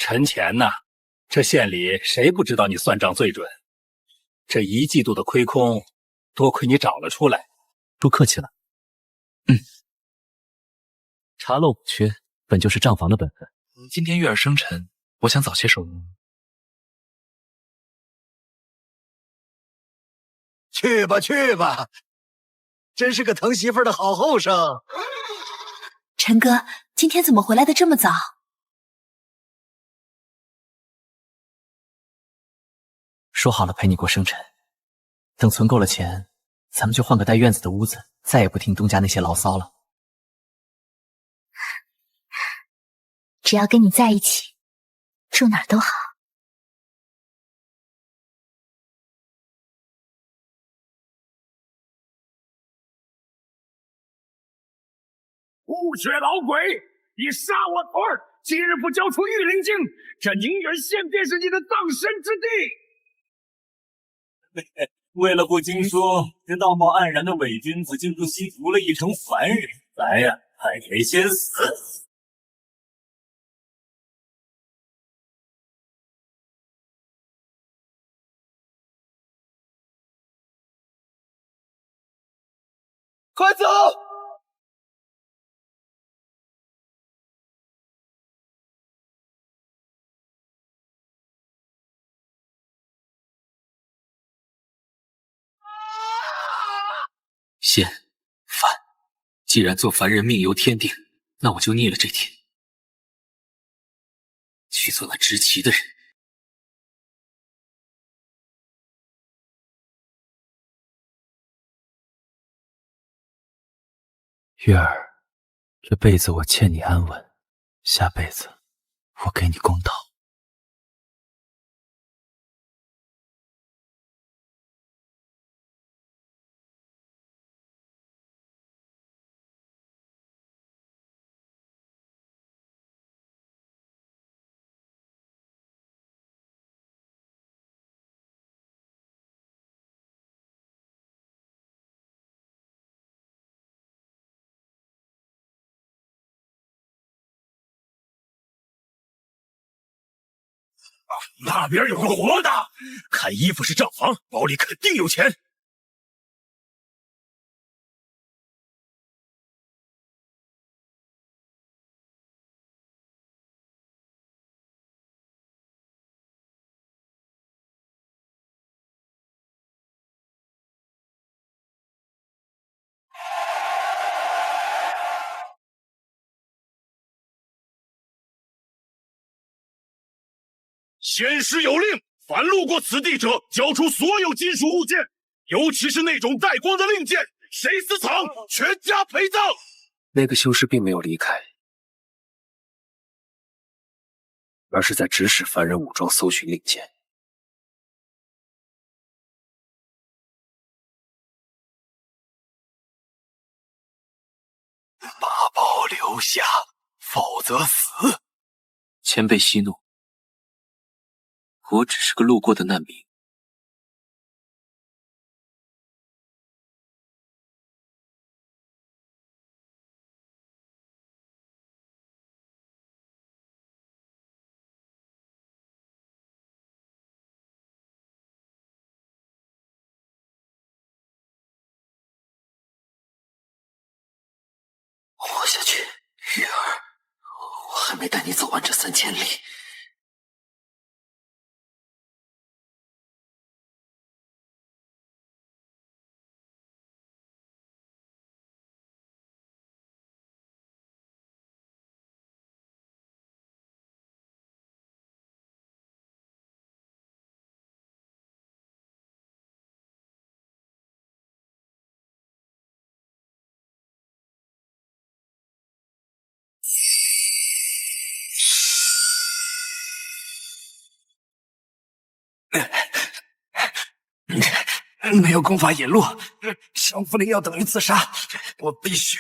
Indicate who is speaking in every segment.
Speaker 1: 陈乾呐，这县里谁不知道你算账最准？这1季度的亏空，多亏你找了出来。
Speaker 2: 不客气了。查漏补缺本就是账房的本分。今天月儿生辰，我想早些收工。
Speaker 3: 去吧去吧，真是个疼媳妇的好后生。
Speaker 4: 陈哥，今天怎么回来的这么早？
Speaker 2: 说好了陪你过生辰，等存够了钱，咱们就换个带院子的屋子，再也不听东家那些牢骚了。
Speaker 4: 只要跟你在一起，住哪儿都好。
Speaker 5: 不血老鬼，你杀我徒儿，今日不交出玉灵镜，这宁远县便是你的葬身之地。
Speaker 6: 为了不经说，这道貌岸然的伪君子竟不惜屠了一城凡人，来呀，看谁先死！
Speaker 3: 快走！
Speaker 2: 仙凡，既然做凡人命由天定，那我就逆了这天，去做那执旗的人。月儿，这辈子我欠你安稳，下辈子我给你公道。
Speaker 5: 那边有个活的，看衣服是账房，包里肯定有钱。仙师有令，凡路过此地者，交出所有金属物件，尤其是那种带光的令箭，谁私藏，全家陪葬。
Speaker 2: 那个修士并没有离开，而是在指使凡人武装搜寻令箭。
Speaker 3: 把宝留下，否则死。
Speaker 2: 前辈息怒，我只是个路过的难民。活下去，月儿，我还没带你走完这3000里。
Speaker 3: 没有功法引路，降福令要等于自杀，我必须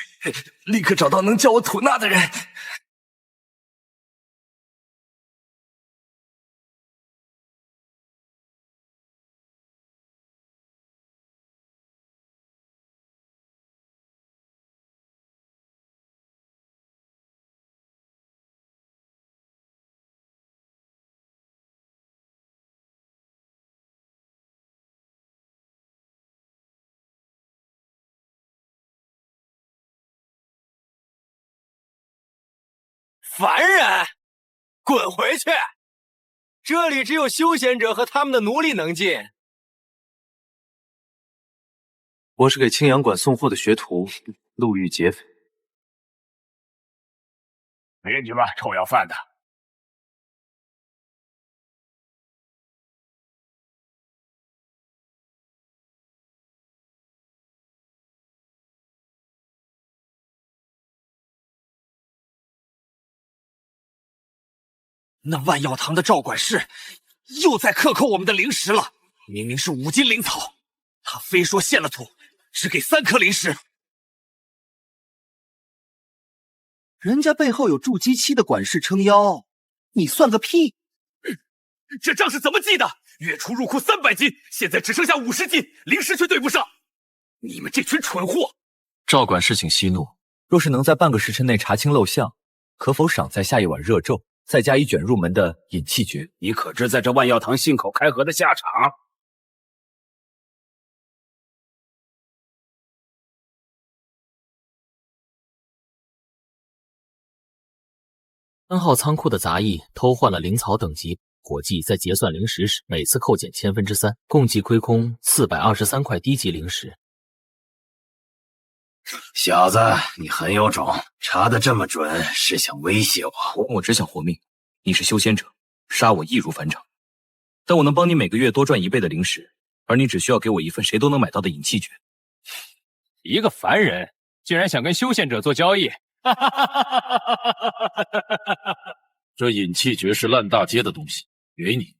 Speaker 3: 立刻找到能教我吐纳的人。
Speaker 7: 凡人，滚回去！这里只有修仙者和他们的奴隶能进。
Speaker 8: 我是给青阳馆送货的学徒，陆玉劫匪。
Speaker 5: 进去吧，臭要饭的！
Speaker 3: 那万药堂的赵管事又在克扣我们的灵石了，明明是5斤灵草，他非说献了土，只给3颗灵石。
Speaker 9: 人家背后有筑基期的管事撑腰，你算个屁！
Speaker 3: 这账是怎么记的？月初入库300斤，现在只剩下50斤，灵石却对不上。你们这群蠢货！
Speaker 2: 赵管事请息怒，若是能在半个时辰内查清陋巷，可否赏在下一碗热粥？再加一卷入门的引气诀。
Speaker 10: 你可知在这万药堂信口开河的下场
Speaker 2: ？3号仓库的杂役偷换了灵草等级，伙计在结算灵石时每次扣减3/1000，共计亏空423块低级灵石。
Speaker 10: 小子，你很有种，查得这么准，是想威胁我？
Speaker 2: 我只想活命。你是修仙者，杀我易如反掌，但我能帮你每个月多赚1倍的灵石，而你只需要给我一份谁都能买到的引气诀。
Speaker 11: 一个凡人竟然想跟修仙者做交易，
Speaker 12: 这引气诀是烂大街的东西，给你，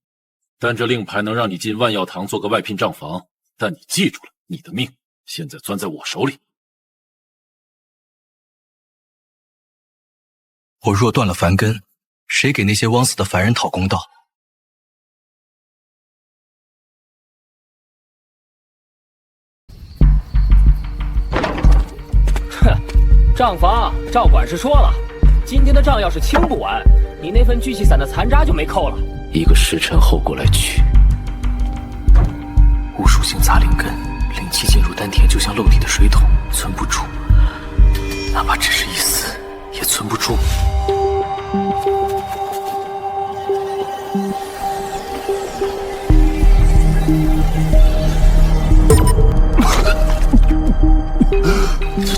Speaker 12: 但这令牌能让你进万药堂做个外聘账房，但你记住了，你的命现在攥在我手里。
Speaker 3: 我若断了凡根，谁给那些枉死的凡人讨公道？
Speaker 13: 哼，账房赵管事说了，今天的账要是清不完，你那份聚气散的残渣就没扣了。
Speaker 2: 1个时辰后过来取。无属性杂灵根，灵气进入丹田就像漏底的水桶，存不住，哪怕只是一丝也存不住。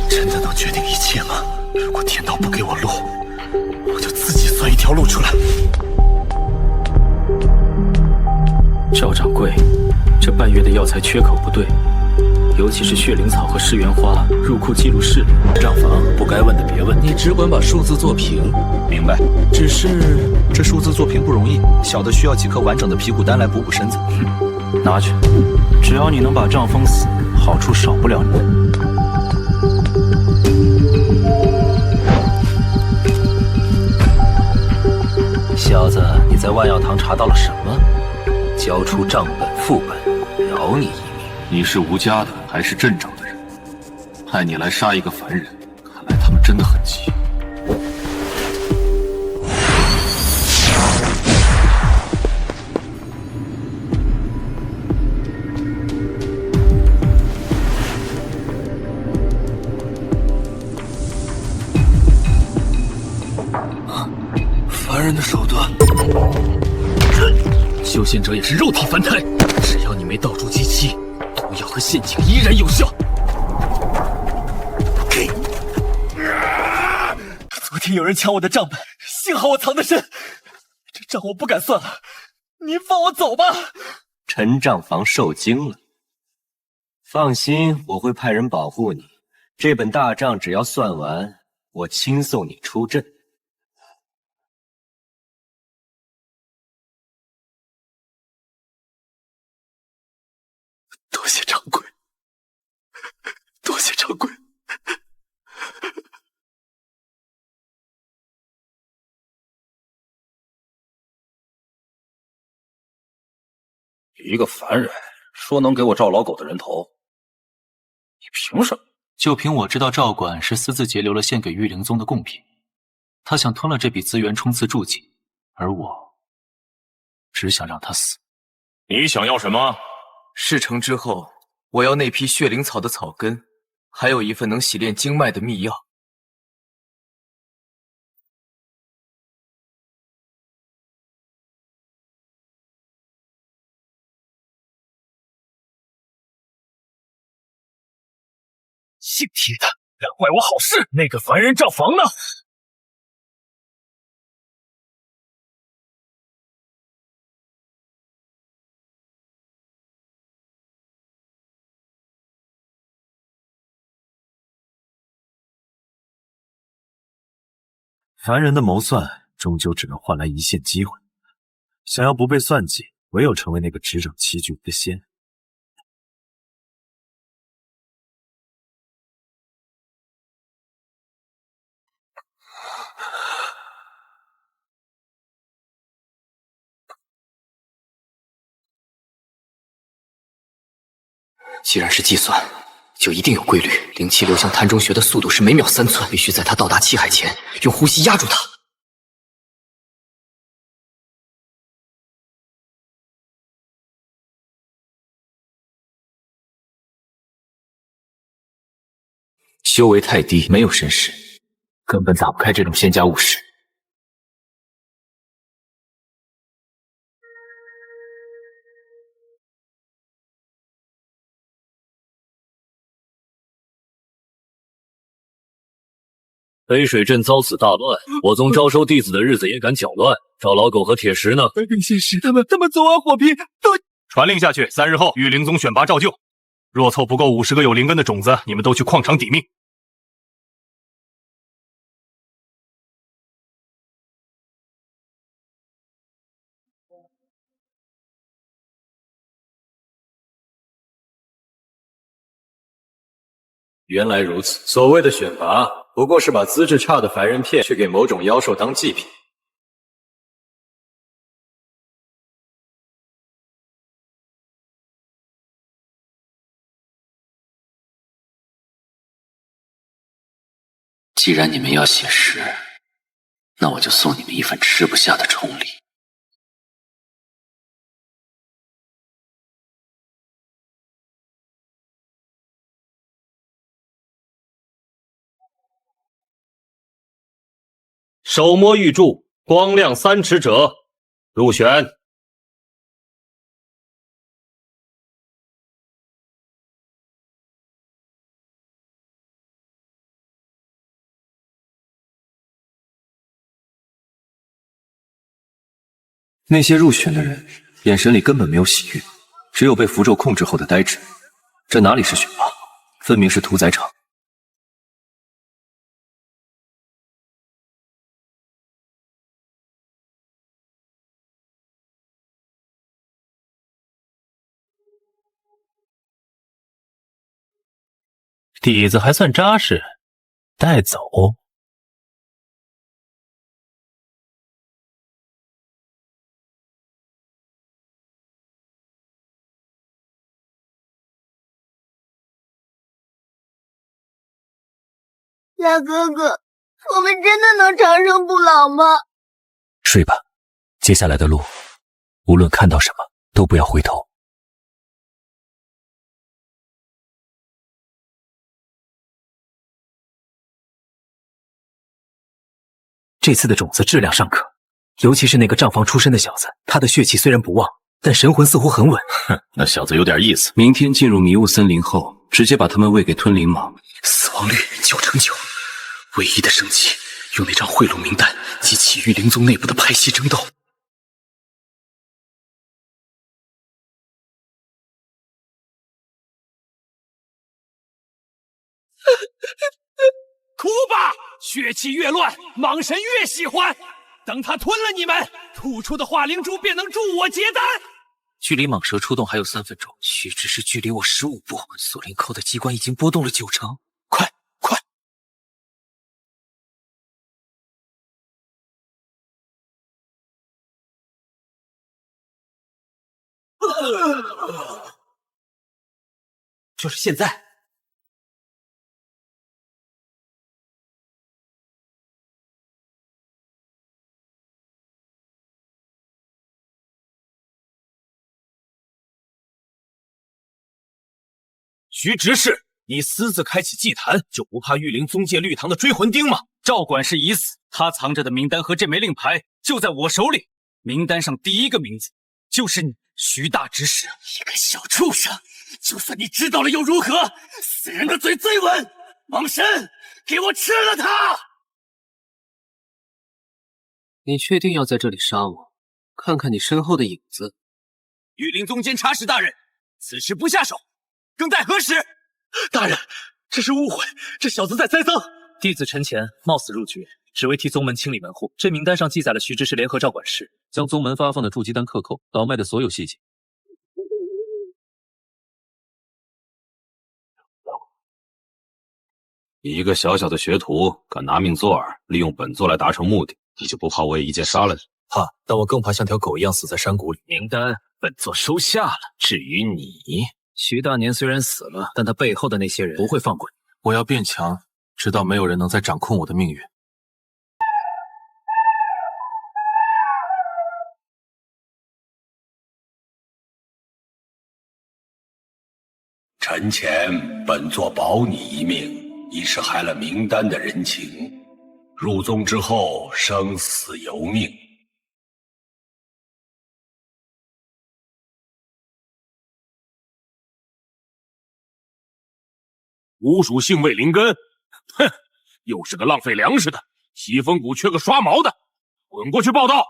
Speaker 3: 真的能决定一切吗？如果天道不给我路，我就自己钻一条路出来。
Speaker 2: 赵掌柜，这半月的药材缺口不对，尤其是血灵草和尸源花，入库记录室里。
Speaker 12: 账房不该问的别问，
Speaker 3: 你只管把数字做平。
Speaker 12: 明白。
Speaker 3: 只是这数字做平不容易，小的需要几颗完整的皮骨丹来补补身子。
Speaker 8: 拿去，只要你能把账封死，好处少不了你。
Speaker 2: 小子，你在万药堂查到了什么？交出账本副本，饶你一命。
Speaker 12: 你是吴家的还是镇长的人？派你来杀一个凡人，看来他们真的很急。
Speaker 3: 凡人的手段，
Speaker 2: 修仙者也是肉体凡胎，只要你没到筑基期，毒药和陷阱依然有效。
Speaker 3: 昨天有人抢我的账本，幸好我藏得深，这账我不敢算了。您放我走吧。
Speaker 8: 陈账房受惊了，放心，我会派人保护你。这本大账只要算完，我亲送你出阵。
Speaker 3: 多谢掌柜，多谢掌柜。
Speaker 12: 一个凡人说能给我赵老狗的人头，你凭什么？
Speaker 2: 就凭我知道赵管是私自截留了献给玉灵宗的贡品，他想吞了这笔资源冲刺筑基，而我只想让他死。
Speaker 5: 你想要什么？
Speaker 7: 事成之后，我要那批血灵草的草根，还有一份能洗炼经脉的秘药。
Speaker 6: 姓铁的敢坏我好事，那个凡人账房呢？
Speaker 14: 凡人的谋算终究只能换来一线机会，想要不被算计，唯有成为那个执掌棋局的仙。
Speaker 13: 既然是计算，就一定有规律。灵气流向潭中穴的速度是每秒3寸，必须在它到达气海前，用呼吸压住它。修为太低，没有身世，根本打不开这种仙家务事。
Speaker 15: 北水镇遭此大乱，我宗招收弟子的日子也敢搅乱。赵老狗和铁石呢？
Speaker 7: 更现实，他们昨晚火拼都
Speaker 5: 传令下去，3日后御灵宗选拔照旧。若凑不够50个有灵根的种子，你们都去矿场抵命。
Speaker 15: 原来如此，所谓的选拔，不过是把资质差的凡人骗去给某种妖兽当祭品。
Speaker 10: 既然你们要写诗，那我就送你们一份吃不下的重礼。
Speaker 6: 手摸玉柱，光亮3尺者入选。
Speaker 16: 那些入选的人，眼神里根本没有喜悦，只有被符咒控制后的呆滞。这哪里是选拔，分明是屠宰场。
Speaker 6: 底子还算扎实，带走。
Speaker 17: 大哥哥，我们真的能长生不老吗？
Speaker 2: 睡吧，接下来的路，无论看到什么，都不要回头。这次的种子质量尚可，尤其是那个账房出身的小子，他的血气虽然不旺，但神魂似乎很稳。
Speaker 16: 哼，那小子有点意思。明天进入迷雾森林后，直接把他们喂给吞灵蟒。
Speaker 13: 死亡率9成9，唯一的生机，用那张贿赂名单激起御灵宗内部的派系争斗。
Speaker 3: 哭吧！血气越乱，蟒神越喜欢。等他吞了你们，吐出的化灵珠便能助我结丹。
Speaker 2: 距离蟒蛇出动还有3分钟，须知是距离我15步。锁灵扣的机关已经波动了9成，快！
Speaker 7: 就是现在！
Speaker 3: 徐执事，你私自开启祭坛，就不怕御灵宗界绿堂的追魂钉吗？赵管事已死，他藏着的名单和这枚令牌就在我手里。名单上第一个名字就是你，徐大执事。
Speaker 10: 一个小畜生，就算你知道了又如何？死人的嘴最稳。
Speaker 3: 王申，给我吃了他！
Speaker 18: 你确定要在这里杀我？看看你身后的影子。
Speaker 3: 御林宗监察使大人，此时不下手，更待何时？
Speaker 11: 大人，这是误会，这小子在栽赃。弟子陈前冒死入局，只为替宗门清理门户。这名单上记载了徐知是联合赵管事，
Speaker 16: 将宗门发放的筑基丹克扣，倒卖的所有细节。
Speaker 10: 一个小小的学徒敢拿命作饵，利用本座来达成目的，你就不怕我也一剑杀了你？
Speaker 2: 怕，但我更怕像条狗一样死在山谷里。
Speaker 11: 名单本座收下了。至于你，徐大年虽然死了，但他背后的那些人不会放过你。
Speaker 14: 我要变强，直到没有人能再掌控我的命运。
Speaker 5: 陈前，本座保你一命。你是害了名单的人情，入宗之后生死由命。吴蜀姓魏灵根，哼，又是个浪费粮食的，西风谷缺个刷毛的，滚过去报道！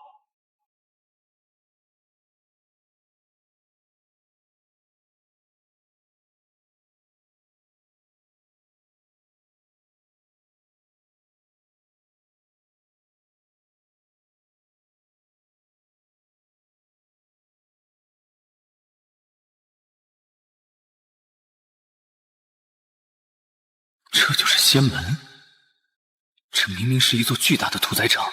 Speaker 11: 这就是仙门，这明明是一座巨大的屠宰场。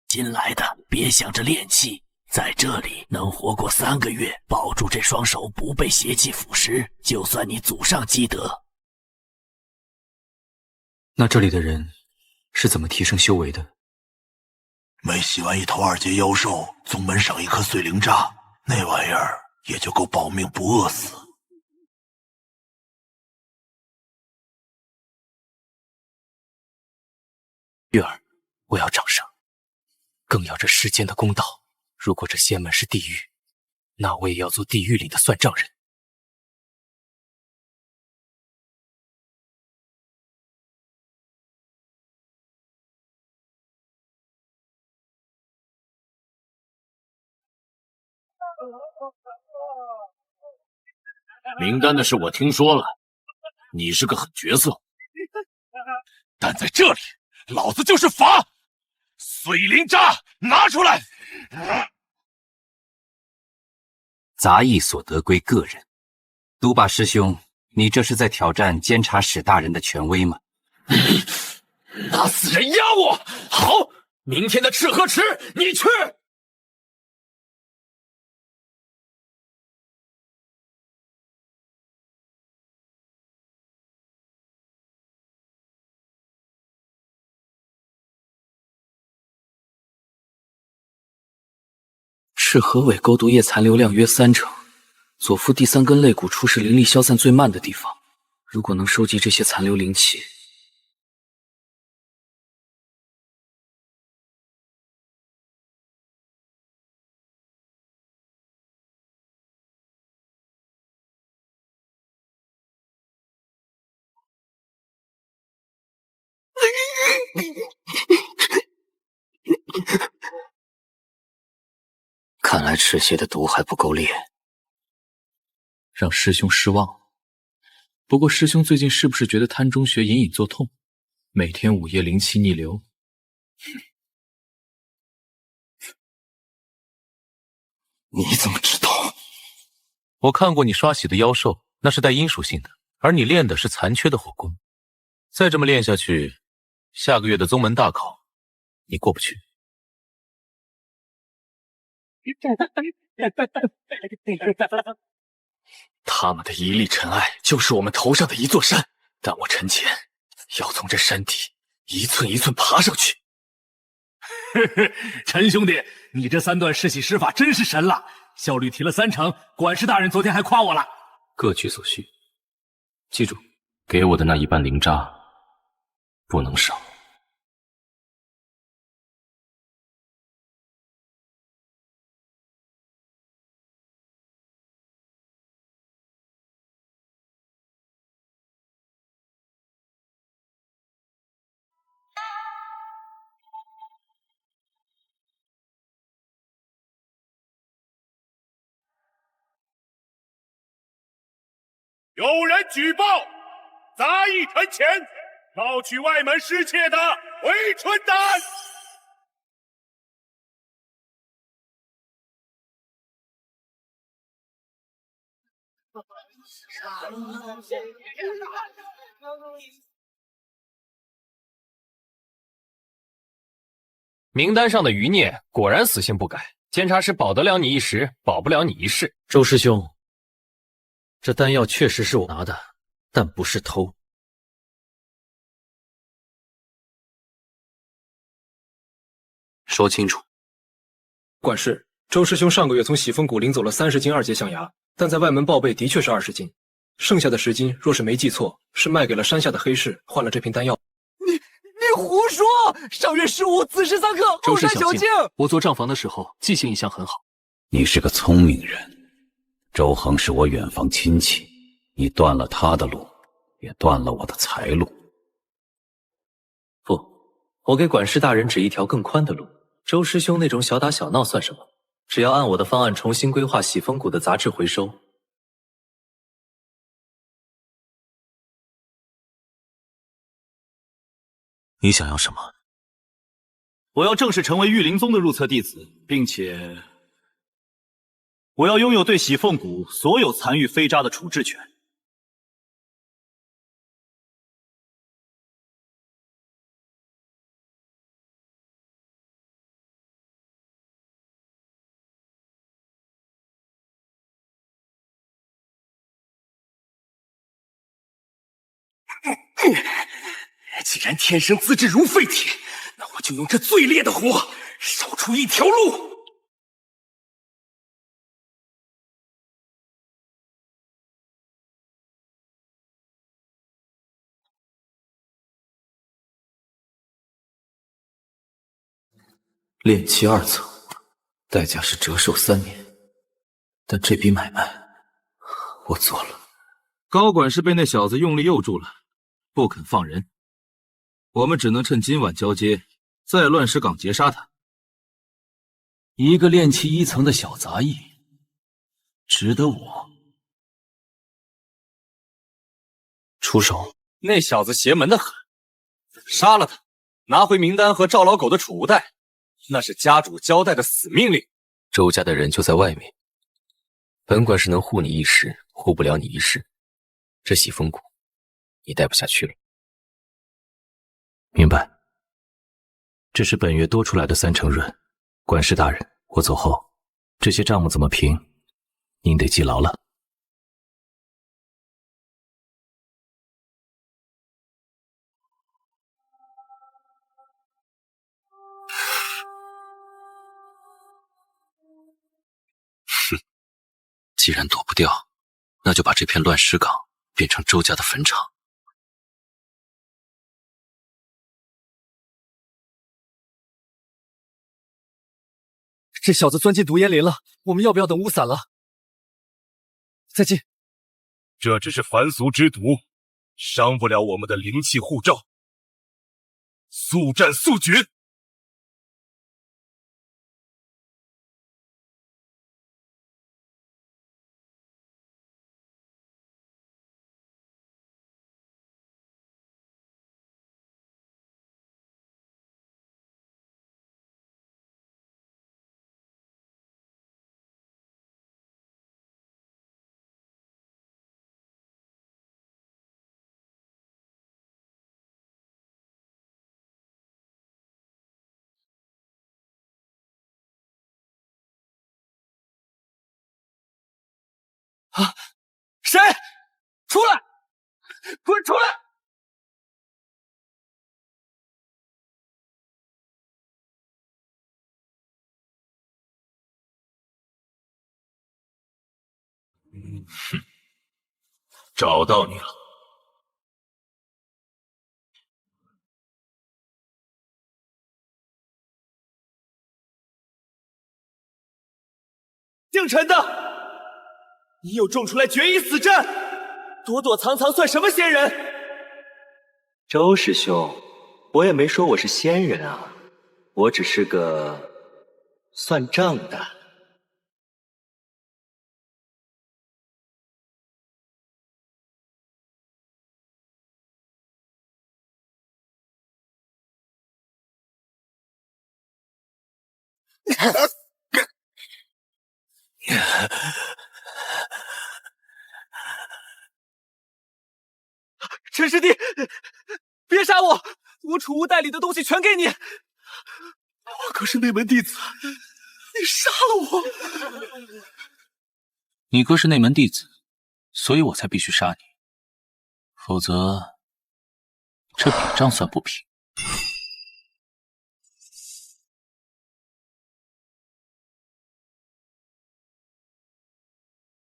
Speaker 3: 新来的别想着练气，在这里能活过3个月，保住这双手不被邪气腐蚀，就算你祖上积德。
Speaker 11: 那这里的人是怎么提升修为的？
Speaker 5: 每洗完一头2阶妖兽，宗门赏一颗碎灵渣，那玩意儿也就够保命不饿死。
Speaker 11: 月儿，我要掌声，更要这世间的公道。如果这仙门是地狱，那我也要做地狱里的算账人。
Speaker 10: 名单的事我听说了，你是个狠角色，
Speaker 5: 但在这里，老子就是法！碎灵渣拿出来！
Speaker 19: 杂役所得归个人。都霸师兄，你这是在挑战监察使大人的权威吗？
Speaker 3: 拿死人压我！好，明天的赤河池你去。
Speaker 11: 赤河尾勾毒液残留量约30%，左腹第3根肋骨处是灵力消散最慢的地方。如果能收集这些残留灵气，看来赤血的毒还不够烈，让师兄失望。不过师兄最近是不是觉得贪中穴隐隐作痛？每天午夜灵气逆流。
Speaker 14: 你怎么知道？我看过你刷洗的妖兽，那是带阴属性的，而你练的是残缺的火功。再这么练下去，下个月的宗门大考，你过不去。
Speaker 11: 他们的一粒尘埃就是我们头上的一座山，但我陈前要从这山底一寸一寸爬上去。
Speaker 1: 陈兄弟，你这3段世洗施法真是神了，效率提了3成。管事大人昨天还夸我了。
Speaker 11: 各取所需，记住，给我的那一半灵渣不能少。
Speaker 5: 有人举报，杂役陈前盗取外门失窃的回春丹。
Speaker 13: 名单上的余孽果然死性不改，监察使保得了你一时，保不了你一世。
Speaker 2: 周师兄，这丹药确实是我拿的，但不是偷。
Speaker 11: 说清楚。
Speaker 20: 管事，周师兄上个月从喜峰谷领走了30斤2阶象牙，但在外门报备的确是20斤，剩下的10斤若是没记错，是卖给了山下的黑市，换了这瓶丹药。
Speaker 7: 你胡说！上月失误，子时3刻，后山小径。
Speaker 11: 我做账房的时候记性一向很好。
Speaker 15: 你是个聪明人，周恒是我远房亲戚，你断了他的路，也断了我的财路。
Speaker 2: 不，我给管事大人指一条更宽的路。周师兄那种小打小闹算什么？只要按我的方案重新规划喜峰谷的杂质回收。
Speaker 3: 你想要什么？我要正式成为御灵宗的入册弟子，并且我要拥有对喜凤谷所有残余飞渣的处置权。
Speaker 5: 既然天生资质如废铁，那我就用这最烈的火烧出一条路。
Speaker 11: 炼气2层，代价是折寿3年，但这笔买卖我做了。
Speaker 3: 高管是被那小子用力诱住了，不肯放人。我们只能趁今晚交接，在乱石岗截杀他。
Speaker 11: 一个炼气1层的小杂役，值得我
Speaker 3: 出手？那小子邪门的很，杀了他，拿回名单和赵老狗的储物袋，那是家主交代的死命令。
Speaker 11: 周家的人就在外面，本管是能护你一时，护不了你一世。这喜峰谷，你待不下去了。明白。这是本月多出来的3成润，管事大人，我走后，这些账目怎么平，您得记牢了。哼，既然躲不掉，那就把这片乱石岗变成周家的坟场。
Speaker 7: 这小子钻进毒烟林了，我们要不要等雾散了再进？
Speaker 5: 这只是凡俗之毒，伤不了我们的灵气护罩。速战速决！
Speaker 7: 啊！谁？出来！滚出来！
Speaker 12: 找到你了。
Speaker 7: 姓陈的，你有种出来决一死战，躲躲藏藏算什么仙人？
Speaker 8: 周师兄，我也没说我是仙人啊，我只是个算账的。
Speaker 7: 陈师弟，别杀我！我储物袋里的东西全给你。
Speaker 5: 我可是内门弟子，你杀了我！
Speaker 11: 你哥是内门弟子，所以我才必须杀你，否则这笔账算不平。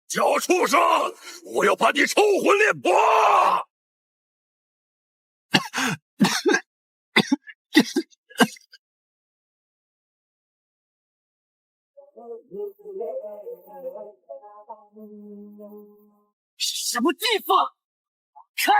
Speaker 5: 小畜生，我要把你抽魂炼魄！
Speaker 7: 什么地方？开！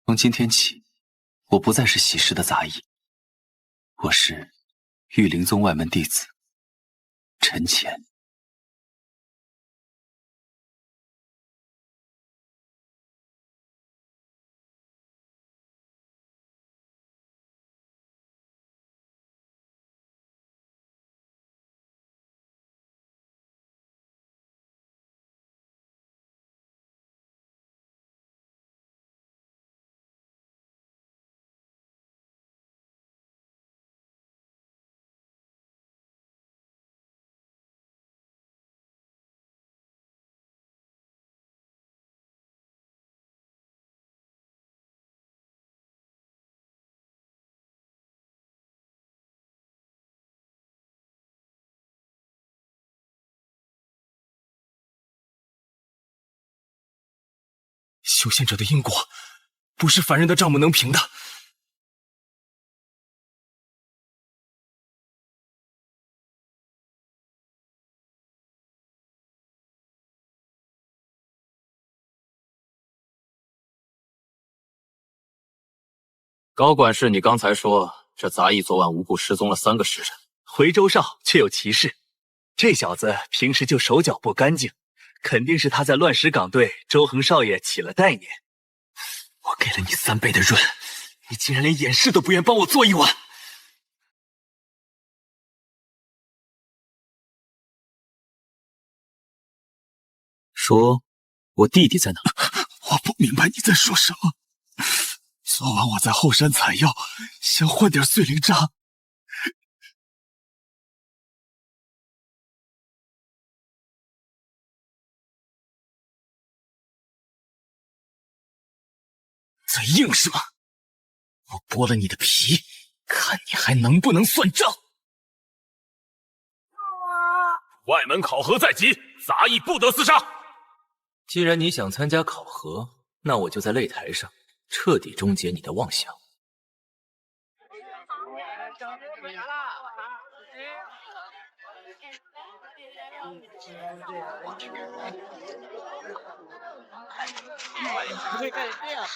Speaker 9: 从今天起，我不再是喜事的杂役，我是玉灵宗外门弟子陈乾。
Speaker 7: 修仙者的因果，不是凡人的账目能平的。
Speaker 2: 高管事，你刚才说这杂役昨晚无故失踪了3个时辰，
Speaker 21: 回州哨却有其事。这小子平时就手脚不干净，肯定是他在乱石岗对周恒少爷起了歹念。
Speaker 7: 我给了你3倍的润，你竟然连掩饰都不愿帮我做一碗。
Speaker 21: 说，我弟弟在哪？
Speaker 5: 我不明白你在说什么。昨晚我在后山采药，想换点碎灵渣。
Speaker 7: 在硬是吗？我剥了你的皮，看你还能不能算账！
Speaker 5: 外门考核在即，杂役不得厮杀。
Speaker 2: 既然你想参加考核，那我就在擂台上彻底终结你的妄想。
Speaker 5: 不会干这样。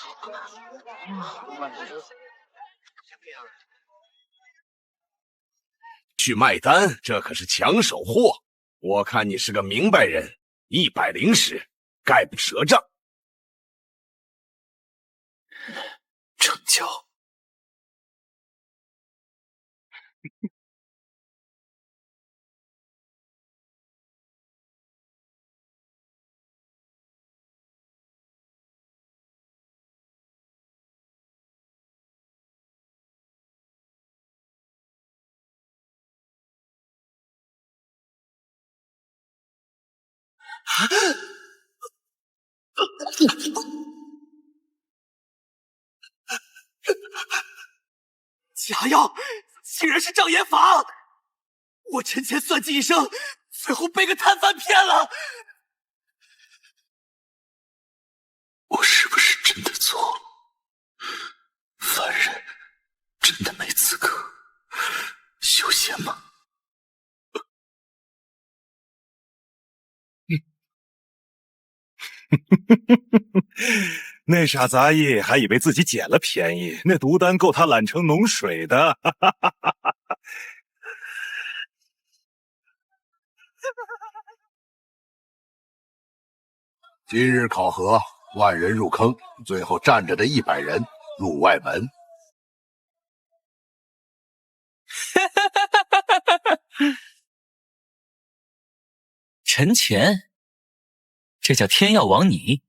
Speaker 5: 去卖单，这可是抢手货。我看你是个明白人，100灵石，概不赊账。
Speaker 21: 成交。假药竟然是障眼法！我沉潜算计一生，最后被个摊贩骗了。
Speaker 9: 我是不是真的错了？凡人真的没资格修仙吗？
Speaker 5: 那傻杂役还以为自己捡了便宜，那毒丹够他揽成脓水的。
Speaker 4: 今日考核，万人入坑，最后站着的100人入外门。
Speaker 2: 陈潜，这叫天要亡你！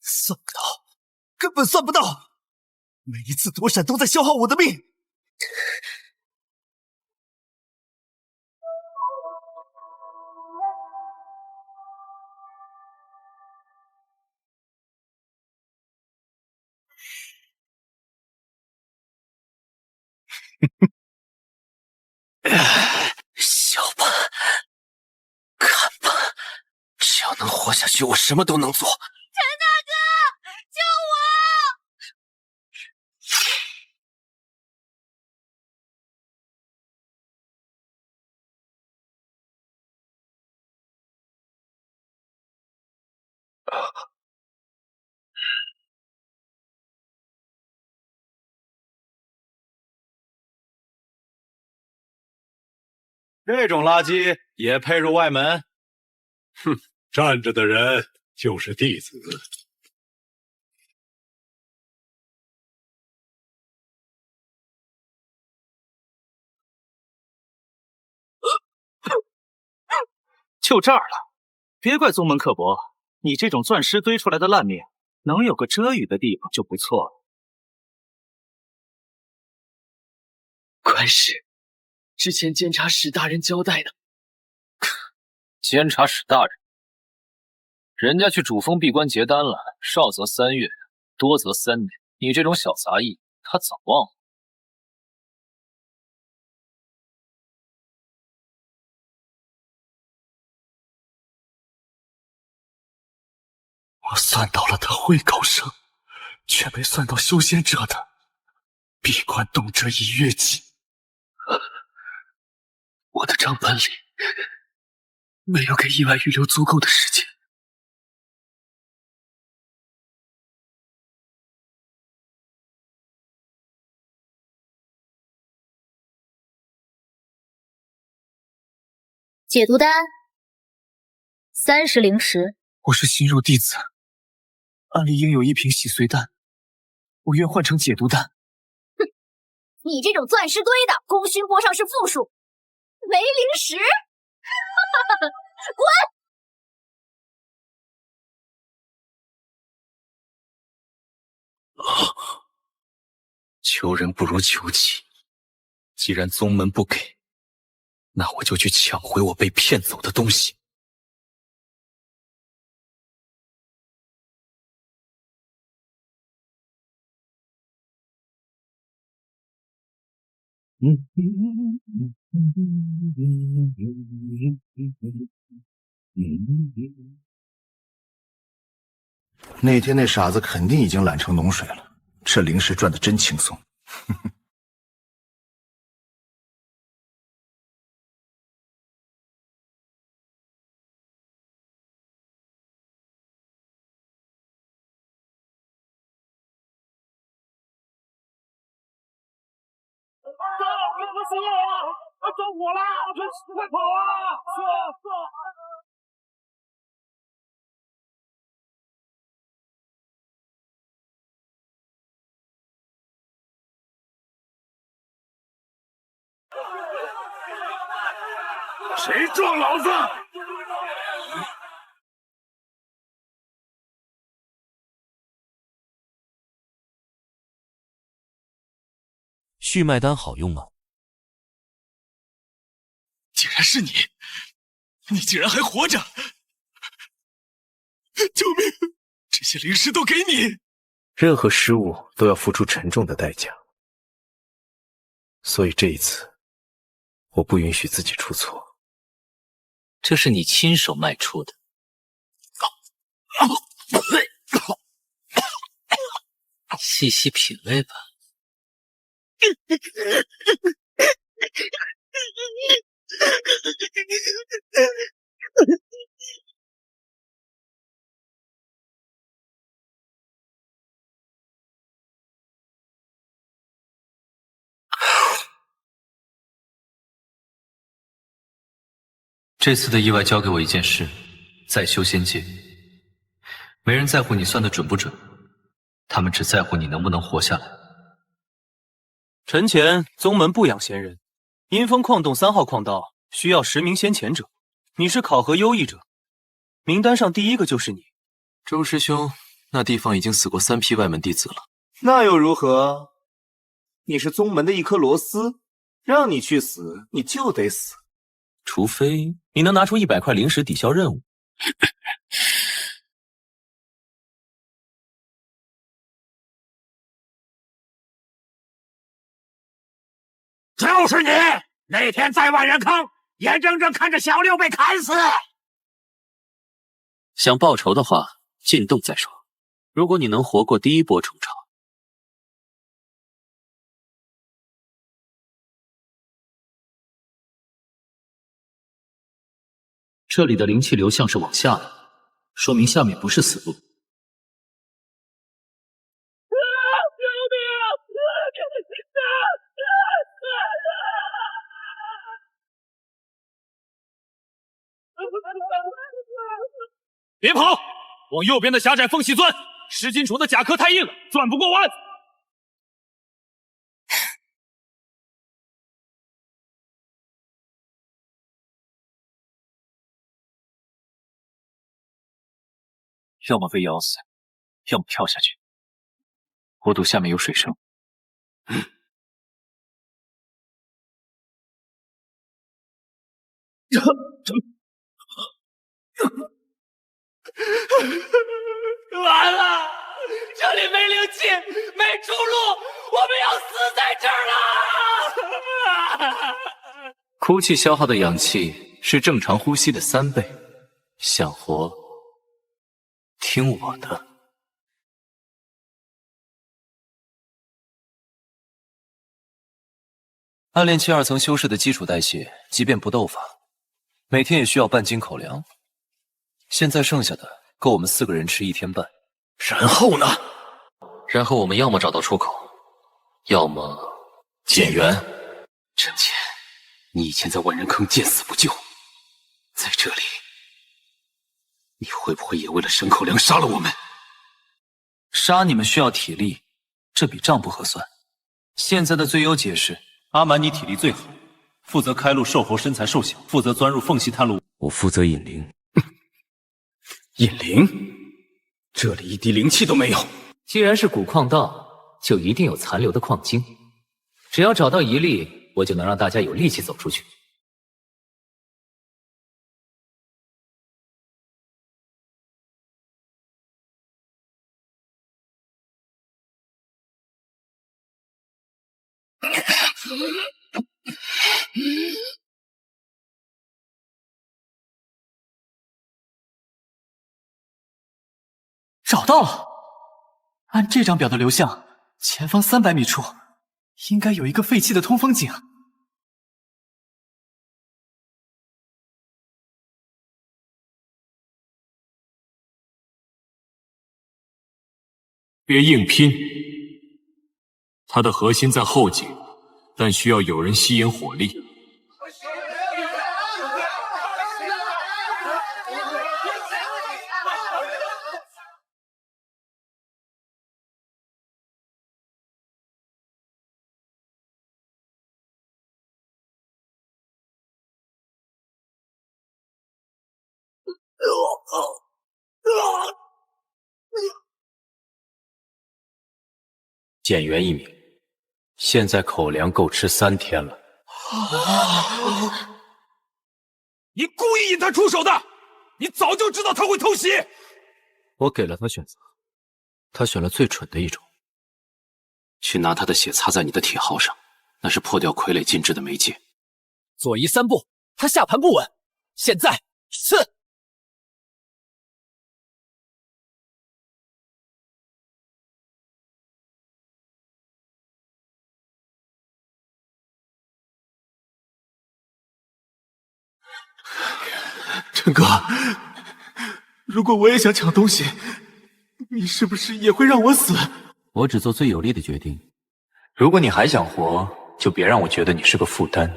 Speaker 21: 算不到，根本算不到！每一次躲闪都在消耗我的命。
Speaker 9: 小吧，看吧，只要能活下去，我什么都能做。
Speaker 17: 陈大哥，救我！
Speaker 5: 这种垃圾也配入外门？
Speaker 12: 哼，站着的人就是弟子。
Speaker 21: 就这儿了，别怪宗门刻薄，你这种钻石堆出来的烂命，能有个遮雨的地方就不错了。
Speaker 11: 官使，之前监察使大人交代的。
Speaker 2: 监察使大人，人家去主峰闭关结丹了，少则3月，多则3年。你这种小杂役，他早忘了。
Speaker 9: 我算到了他会高升，却没算到修仙者的闭关动辄1月计。我的账本里没有给意外预留足够的时间。
Speaker 22: 解毒丹30灵石。
Speaker 9: 我是新入弟子，暗里应有1瓶洗髓丹，我愿换成解毒丹。
Speaker 17: 哼，你这种钻石堆的，功勋簿上是负数，没灵石，滚！
Speaker 9: 求人不如求己，既然宗门不给，那我就去抢回我被骗走的东西。
Speaker 4: 那天那傻子肯定已经揽成脓水了，这灵石赚的真轻松。
Speaker 5: 死我！着火啦！快跑啊！谁撞老子？
Speaker 6: 续脉丹好用吗？
Speaker 21: 竟然是你！你竟然还活着！救命！这些灵石都给你！
Speaker 4: 任何失误都要付出沉重的代价，所以这一次，我不允许自己出错。
Speaker 2: 这是你亲手卖出的。细细品味吧。
Speaker 21: 这次的意外交给我一件事，在修仙界，没人在乎你算得准不准，他们只在乎你能不能活下来。
Speaker 7: 臣前宗门不养闲人，阴风矿洞3号矿道需要10名先遣者，你是考核优异者，名单上第一个就是你。
Speaker 9: 周师兄，那地方已经死过3批外门弟子了。
Speaker 18: 那又如何？你是宗门的一颗螺丝，让你去死，你就得死。
Speaker 7: 除非你能拿出100块灵石抵消任务。
Speaker 1: 就是你！那天在万人坑，眼睁睁看着小六被砍死。
Speaker 2: 想报仇的话，进洞再说。如果你能活过第一波冲潮，这里的灵气流向是往下的，说明下面不是死路。
Speaker 3: 别跑，往右边的狭窄缝隙钻。噬金虫的甲壳太硬了，钻不过弯。
Speaker 21: 要么被咬死，要么跳下去。我赌下面有水声。
Speaker 7: 完了，这里没灵气，没出路，我们要死在这儿了！
Speaker 11: 哭泣消耗的氧气是正常呼吸的3倍，想活，听我的。
Speaker 16: 暗炼器2层修士的基础代谢，即便不斗法，每天也需要半斤口粮。现在剩下的够我们4个人吃1天半。
Speaker 1: 然后呢？
Speaker 2: 然后我们要么找到出口，要么减员。
Speaker 11: 臣前，你以前在万人坑见死不救，在这里，你会不会也为了省口粮杀了我们？
Speaker 21: 杀你们需要体力，这笔账不合算。现在的最优解是，阿蛮你体力最好，负责开路，瘦猴身材瘦小，负责钻入缝隙探路。
Speaker 15: 我负责引灵。
Speaker 11: 引灵？这里一滴灵气都没有。
Speaker 2: 既然是古矿道，就一定有残留的矿精。只要找到一粒，我就能让大家有力气走出去。
Speaker 21: 找到了！按这张表的流向，前方300米处应该有一个废弃的通风井。
Speaker 23: 别硬拼，它的核心在后颈，但需要有人吸引火力。
Speaker 11: 减员1名，现在口粮够吃3天了。
Speaker 5: 你故意引他出手的，你早就知道他会偷袭。
Speaker 11: 我给了他选择，他选了最蠢的一种，去拿他的血擦在你的铁号上，那是破掉傀儡禁制的媒介。
Speaker 13: 左移3步，他下盘不稳，现在刺。
Speaker 18: 陈哥，如果我也想抢东西，你是不是也会让我死？
Speaker 11: 我只做最有利的决定。如果你还想活，就别让我觉得你是个负担。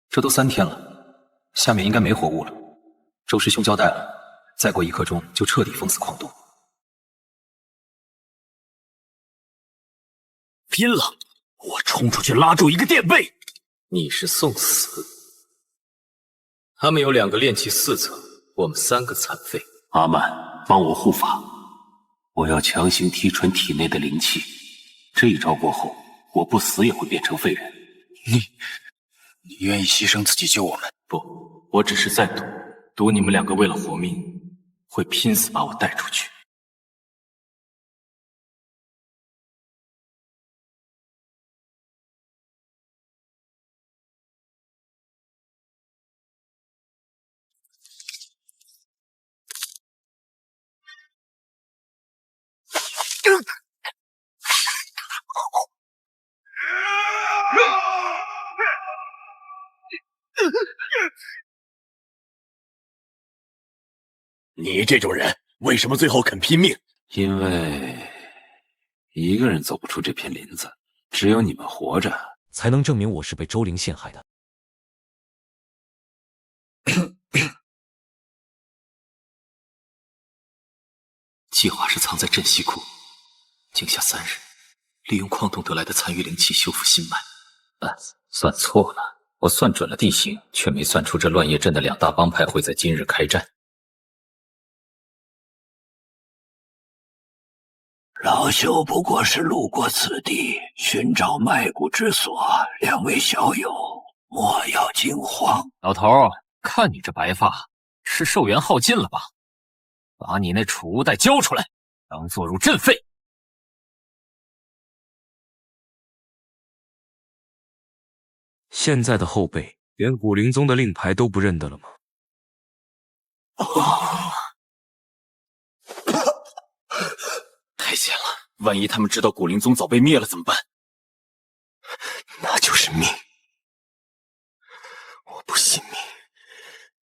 Speaker 16: 这都3天了，下面应该没活物了。周师兄交代了，再过1刻钟就彻底封死矿洞。
Speaker 3: 拼了！我冲出去拉住一个垫背。
Speaker 11: 你是送死。他们有2个炼气4层，我们3个残废。
Speaker 15: 阿曼，帮我护法，我要强行提纯体内的灵气。这一招过后，我不死也会变成废人。
Speaker 4: 你愿意牺牲自己救我们？
Speaker 11: 不，我只是在赌你们2个为了活命，会拼死把我带出去。
Speaker 5: 你这种人为什么最后肯拼命？
Speaker 15: 因为一个人走不出这片林子，只有你们活着，
Speaker 6: 才能证明我是被周灵陷害的。
Speaker 11: 计划是藏在镇西库，静下3日，利用矿洞得来的残余灵气修复心脉。
Speaker 15: 算错了，我算准了地形，却没算出这乱叶镇的2大帮派会在今日开战。
Speaker 10: 老朽不过是路过此地，寻找脉骨之所。2位小友，莫要惊慌。
Speaker 13: 老头，看你这白发，是寿元耗尽了吧？把你那储物袋交出来，当做入阵费。
Speaker 6: 现在的后辈连古灵宗的令牌都不认得了吗？
Speaker 3: 太险了！万一他们知道古灵宗早被灭了怎么办？
Speaker 18: 那就是命。我不信命，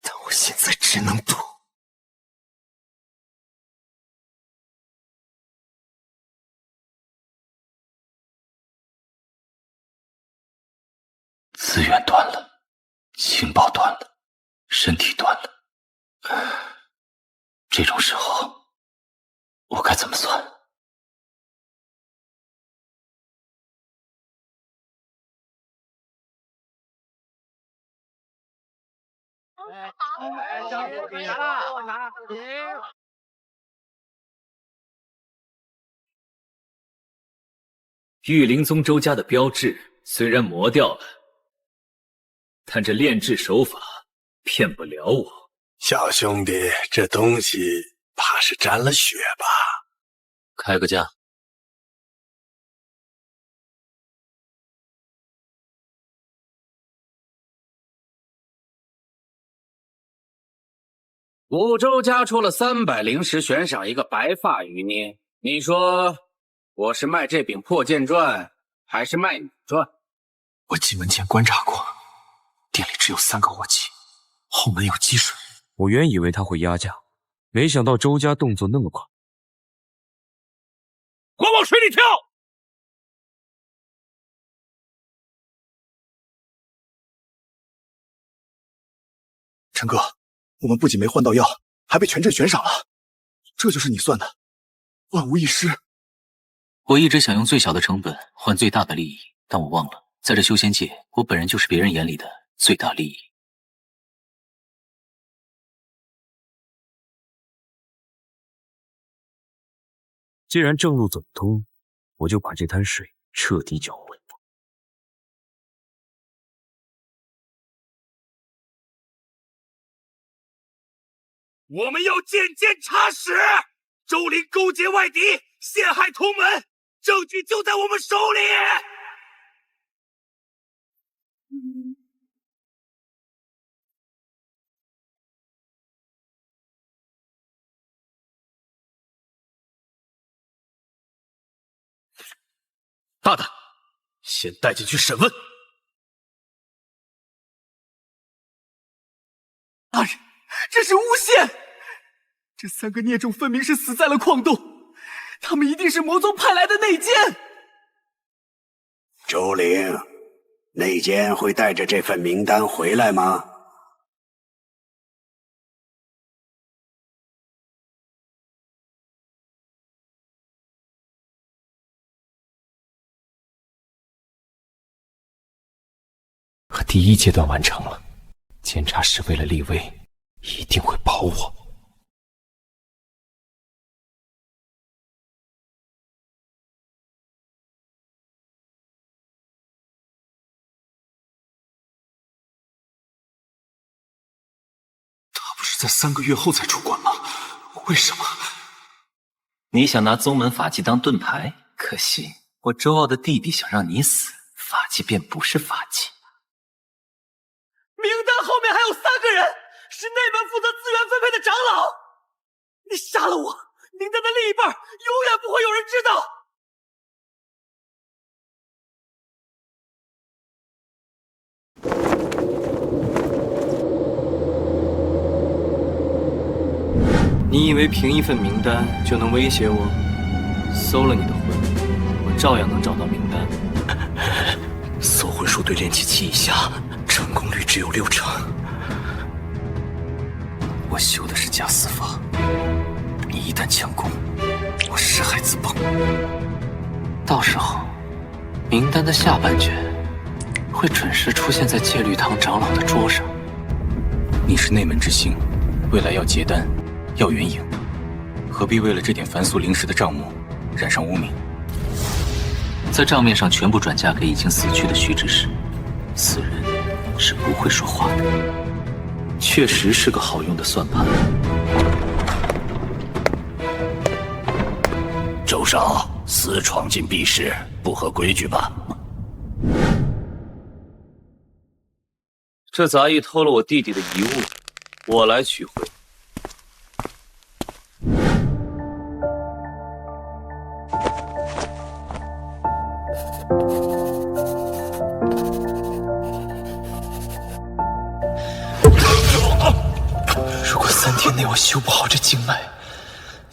Speaker 18: 但我现在只能赌。
Speaker 15: 资源断了，情报断了，身体断了。这种时候，我该怎么算？
Speaker 2: 玉灵宗周家的标志虽然磨掉了，但这炼制手法骗不了我。
Speaker 10: 小兄弟，这东西怕是沾了血吧？
Speaker 2: 开个价。
Speaker 14: 古周家出了300灵石，悬赏一个白发余孽。你说我是卖这柄破剑传，还是卖你传？
Speaker 4: 我进门前观察过，店里只有3个卧骑，后门有积水。
Speaker 6: 我原以为他会压价，没想到周家动作那么快。
Speaker 5: 快往水里跳！
Speaker 4: 陈哥，我们不仅没换到药，还被全镇悬赏了，这就是你算的万无一失。
Speaker 2: 我一直想用最小的成本换最大的利益，但我忘了，在这修仙界，我本人就是别人眼里的最大利益。
Speaker 15: 既然正路走不通，我就把这滩水彻底搅浑。
Speaker 5: 我们要渐渐查实，周林勾结外敌，陷害同门，证据就在我们手里。
Speaker 3: 大胆，先带进去审问。
Speaker 18: 大人，这是诬陷！这3个孽种分明是死在了矿洞，他们一定是魔宗派来的内奸。
Speaker 10: 周灵，内奸会带着这份名单回来吗？
Speaker 11: 第1阶段完成了，监察使为了立威，一定会保我。
Speaker 18: 他不是在3个月后才出关吗？为什么？
Speaker 2: 你想拿宗门法器当盾牌？可惜我周傲的弟弟想让你死，法器便不是法器。
Speaker 18: 名单后面还有3个人，是内门负责资源分配的长老。你杀了我，名单的另一半永远不会有人知
Speaker 7: 道。你以为凭一份名单就能威胁我？搜了你的魂，我照样能找到名单。
Speaker 11: 搜魂术对炼气期以下，成功率只有60%。我修的是假死法，你一旦强攻，我尸骸自崩。
Speaker 2: 到时候，名单的下半卷会准时出现在戒律堂长老的桌上。
Speaker 11: 你是内门之星，未来要结丹，要援引，何必为了这点凡俗灵石的账目染上污名？
Speaker 2: 在账面上全部转嫁给已经死去的徐执事，死人是不会说话的。确实是个好用的算盘。
Speaker 10: 周少私闯进避室，不合规矩吧？
Speaker 7: 这杂役偷了我弟弟的遗物，我来取回。
Speaker 11: 如果3天内我修不好这经脉，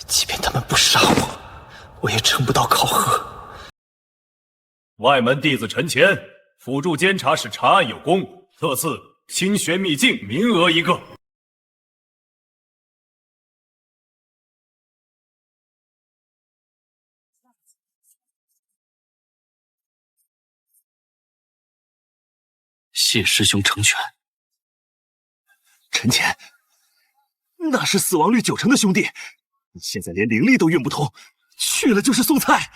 Speaker 11: 即便他们不杀我，我也撑不到考核。
Speaker 5: 外门弟子陈乾辅助监察使查案有功，特赐清玄秘境名额1个。
Speaker 11: 谢师兄成全。
Speaker 4: 陈乾，那是死亡率90%的兄弟，你现在连灵力都运不通，去了就是送菜。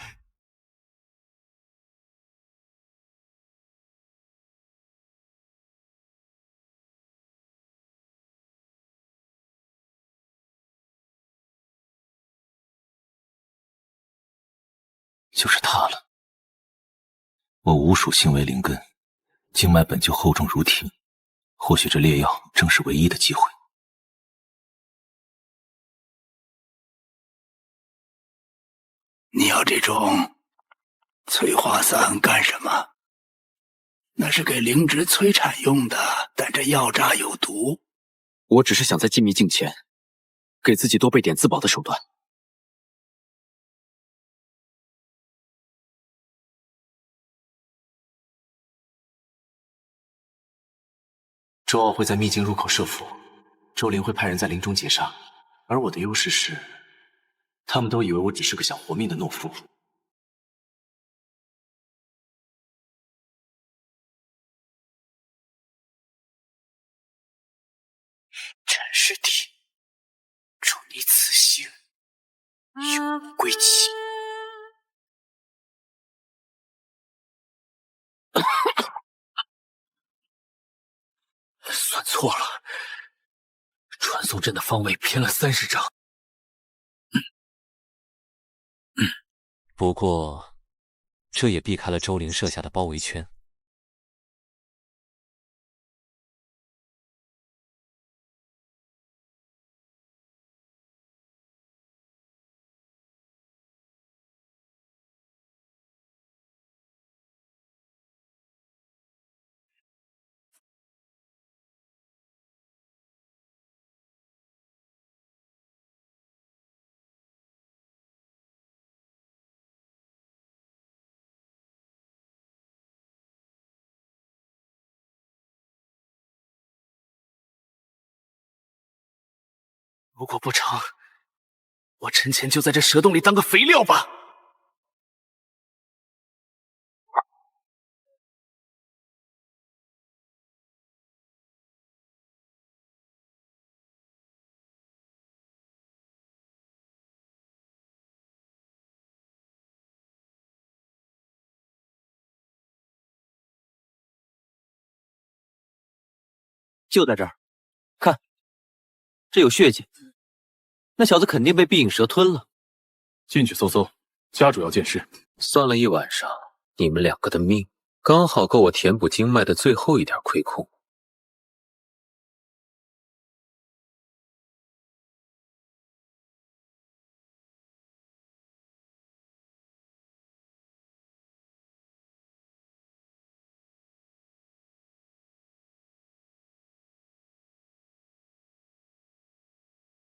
Speaker 11: 就是他了。我无属性为灵根，经脉本就厚重如铁，或许这烈药正是唯一的机会。
Speaker 10: 你要这种催化散干什么？那是给灵芝催产用的，但这药渣有毒。
Speaker 9: 我只是想在寂灭境前，给自己多备点自保的手段。
Speaker 11: 周傲会在秘境入口设伏，
Speaker 9: 周灵会派人在林中截杀，而我的优势是，他们都以为我只是个想活命的懦夫。
Speaker 10: 陈师弟，祝你此行永不归期。
Speaker 11: 算错了，传送阵的方位偏了30丈。
Speaker 8: 不过，这也避开了周灵设下的包围圈。
Speaker 10: 如果不成，我陈前就在这蛇洞里当个肥料吧。
Speaker 7: 就在这儿，看，这有血迹，那小子肯定被碧影蛇吞了。
Speaker 11: 进去搜搜，家主要见识。
Speaker 2: 算了一晚上，你们2个的命刚好够我填补经脉的最后一点亏空。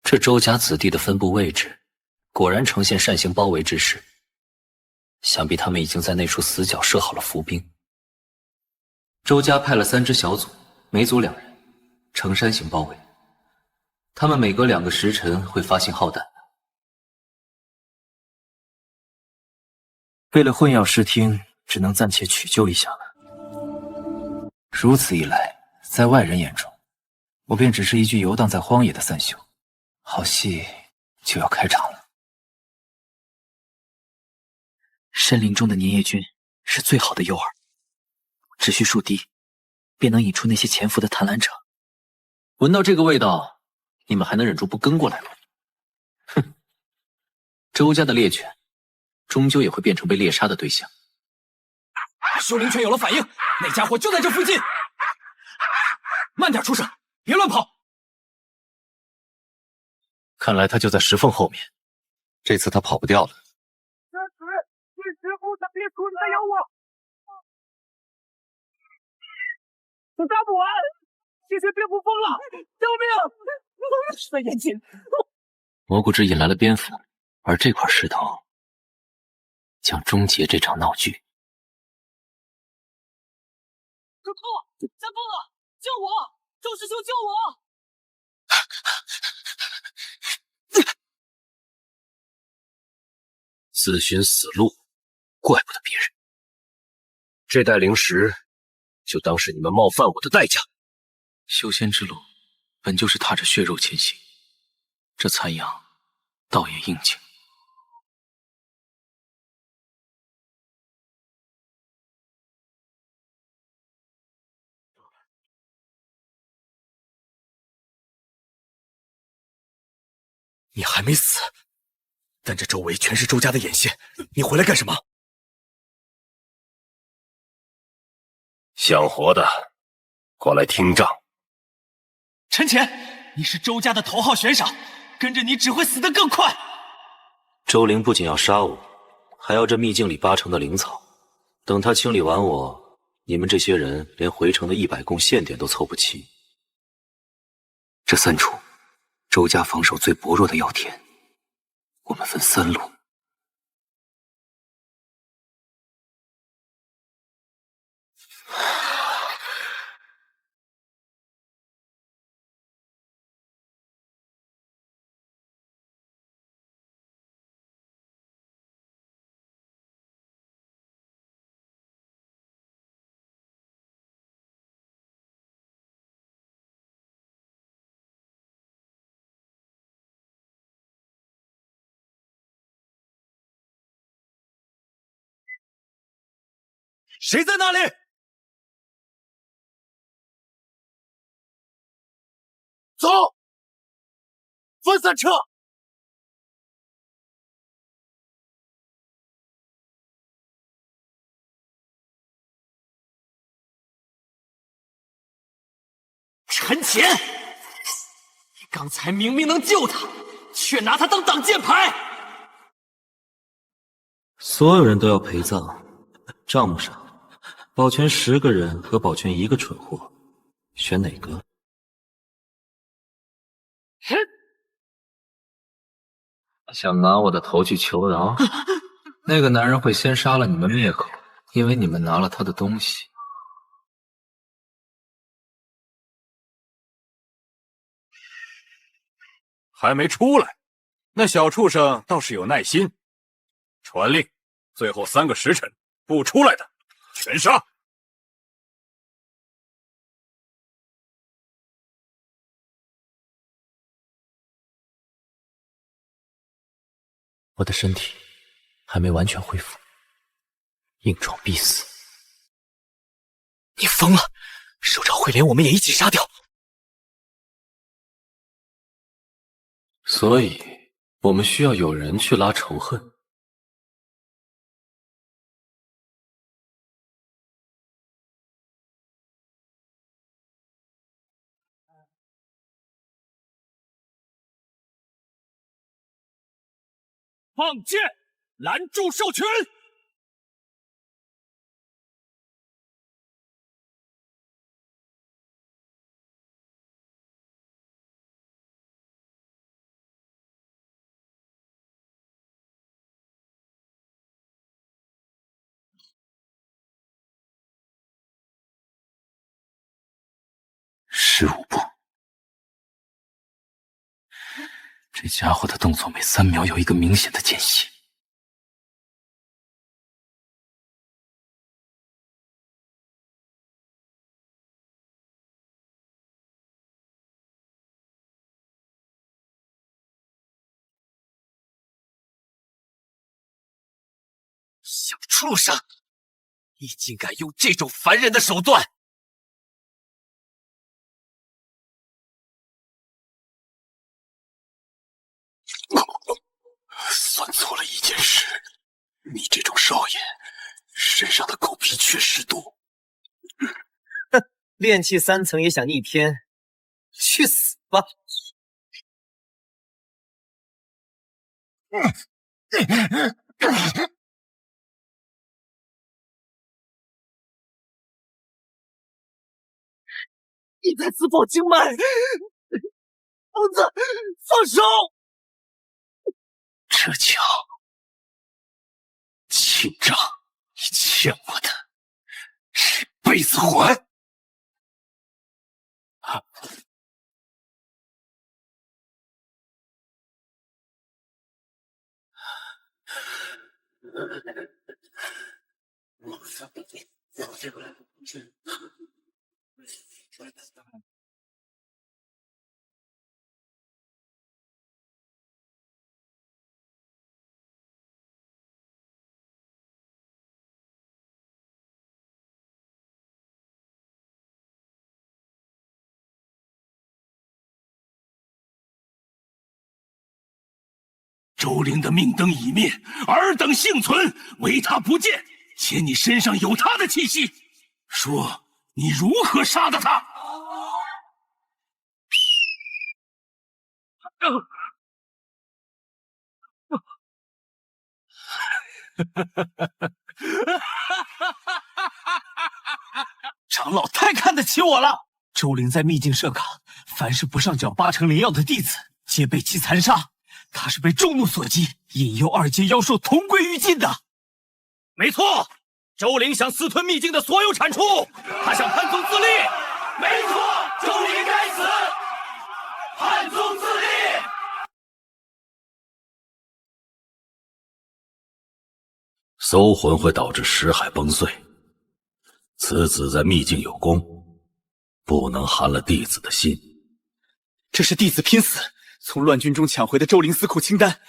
Speaker 2: 这周家子弟的分布位置，果然呈现扇形包围之势。想必他们已经在那处死角设好了伏兵。周家派了3支小组，每组2人，呈山形包围。他们每隔2个时辰会发信号弹。
Speaker 10: 为了混淆视听，只能暂且取救一下了。如此一来，在外人眼中，我便只是一具游荡在荒野的散修。好戏就要开场了。山林中的粘液菌是最好的诱饵，只需数滴，便能引出那些潜伏的贪婪者。
Speaker 2: 闻到这个味道，你们还能忍住不跟过来吗？哼！周家的猎犬，终究也会变成被猎杀的对象。
Speaker 18: 幽灵犬有了反应，那家伙就在这附近。慢点出声，别乱跑。
Speaker 11: 看来他就在石缝后面，这次他跑不掉了。
Speaker 18: 这次是石缝的，别出来咬我！我打不完，谢谢蝙蝠疯了，救命！在眼前。
Speaker 2: 蘑菇汁引来了蝙蝠，而这块石头将终结这场闹剧。
Speaker 18: 可靠！山疯了，救我！周师兄救我！
Speaker 15: 自寻死路，怪不得别人。这袋灵石，就当是你们冒犯我的代价。
Speaker 11: 修仙之路，本就是踏着血肉前行，这残阳倒也应景。
Speaker 10: 你还没死，但这周围全是周家的眼线，你回来干什么？
Speaker 15: 想活的，过来听账。
Speaker 18: 陈前，你是周家的头号悬赏，跟着你只会死得更快。
Speaker 2: 周灵不仅要杀我，还要这秘境里80%的灵草。等他清理完我，你们这些人连回城的100贡献点都凑不齐。这3处，周家防守最薄弱的要田，我们分3路。
Speaker 3: 谁在那里？
Speaker 5: 走，分散撤。
Speaker 18: 陈潜，你刚才明明能救他，却拿他当挡箭牌。
Speaker 2: 所有人都要陪葬，账目上保全10个人和保全1个蠢货，选哪个？想拿我的头去求饶？那个男人会先杀了你们灭口，因为你们拿了他的东西。
Speaker 1: 还没出来，那小畜生倒是有耐心。传令，最后3个时辰不出来的，全杀！
Speaker 11: 我的身体还没完全恢复，硬闯必死。
Speaker 18: 你疯了！首长会连我们也一起杀掉。
Speaker 2: 所以，我们需要有人去拉仇恨。
Speaker 3: 放箭，拦住兽群！15
Speaker 10: 步，这家伙的动作每3秒有一个明显的间隙。
Speaker 18: 小畜生，你竟敢用这种烦人的手段！
Speaker 5: 算错了一件事，你这种少爷，身上的狗皮确实多。
Speaker 18: 哼，炼气3层也想逆天，去死吧！你在自爆经脉！疯子，放手！
Speaker 5: 这枪，庆账，你欠我的，这辈子还！周灵的命灯已灭，尔等幸存，唯他不见，且你身上有他的气息。说你如何杀的他？
Speaker 18: 长老太看得起我了。周灵在秘境设岗，凡是不上缴8成灵药的弟子，皆被其残杀。他是被众怒所击，引诱2阶妖兽同归于尽的。
Speaker 3: 没错，周灵想私吞秘境的所有产出，他想叛宗自立。
Speaker 18: 没错，周灵该死，叛宗自立。
Speaker 15: 搜魂会导致识海崩碎，此子在秘境有功，不能寒了弟子的心。
Speaker 18: 这是弟子拼死从乱军中抢回的周灵死苦清单，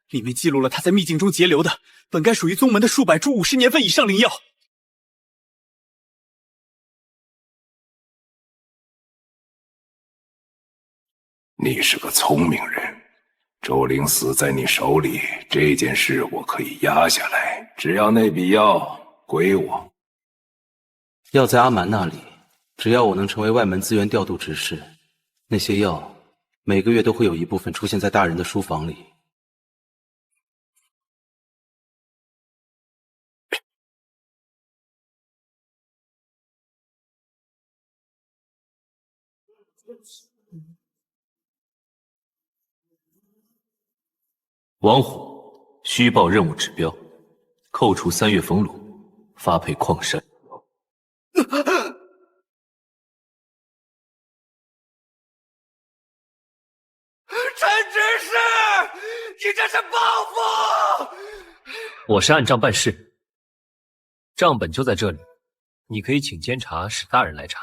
Speaker 18: 里面记录了他在秘境中截留的本该属于宗门的数百株50年份以上灵药。
Speaker 12: 你是个聪明人，周灵死在你手里，这件事我可以压下来，只要那笔药归我。
Speaker 10: 药在阿蛮那里，只要我能成为外门资源调度执事，那些药每个月都会有一部分出现在大人的书房里。
Speaker 21: 王虎，虚报任务指标，扣除3月俸禄，发配矿山。
Speaker 18: 陈执事，你这是报复！
Speaker 2: 我是按账办事，账本就在这里，你可以请监察使大人来查。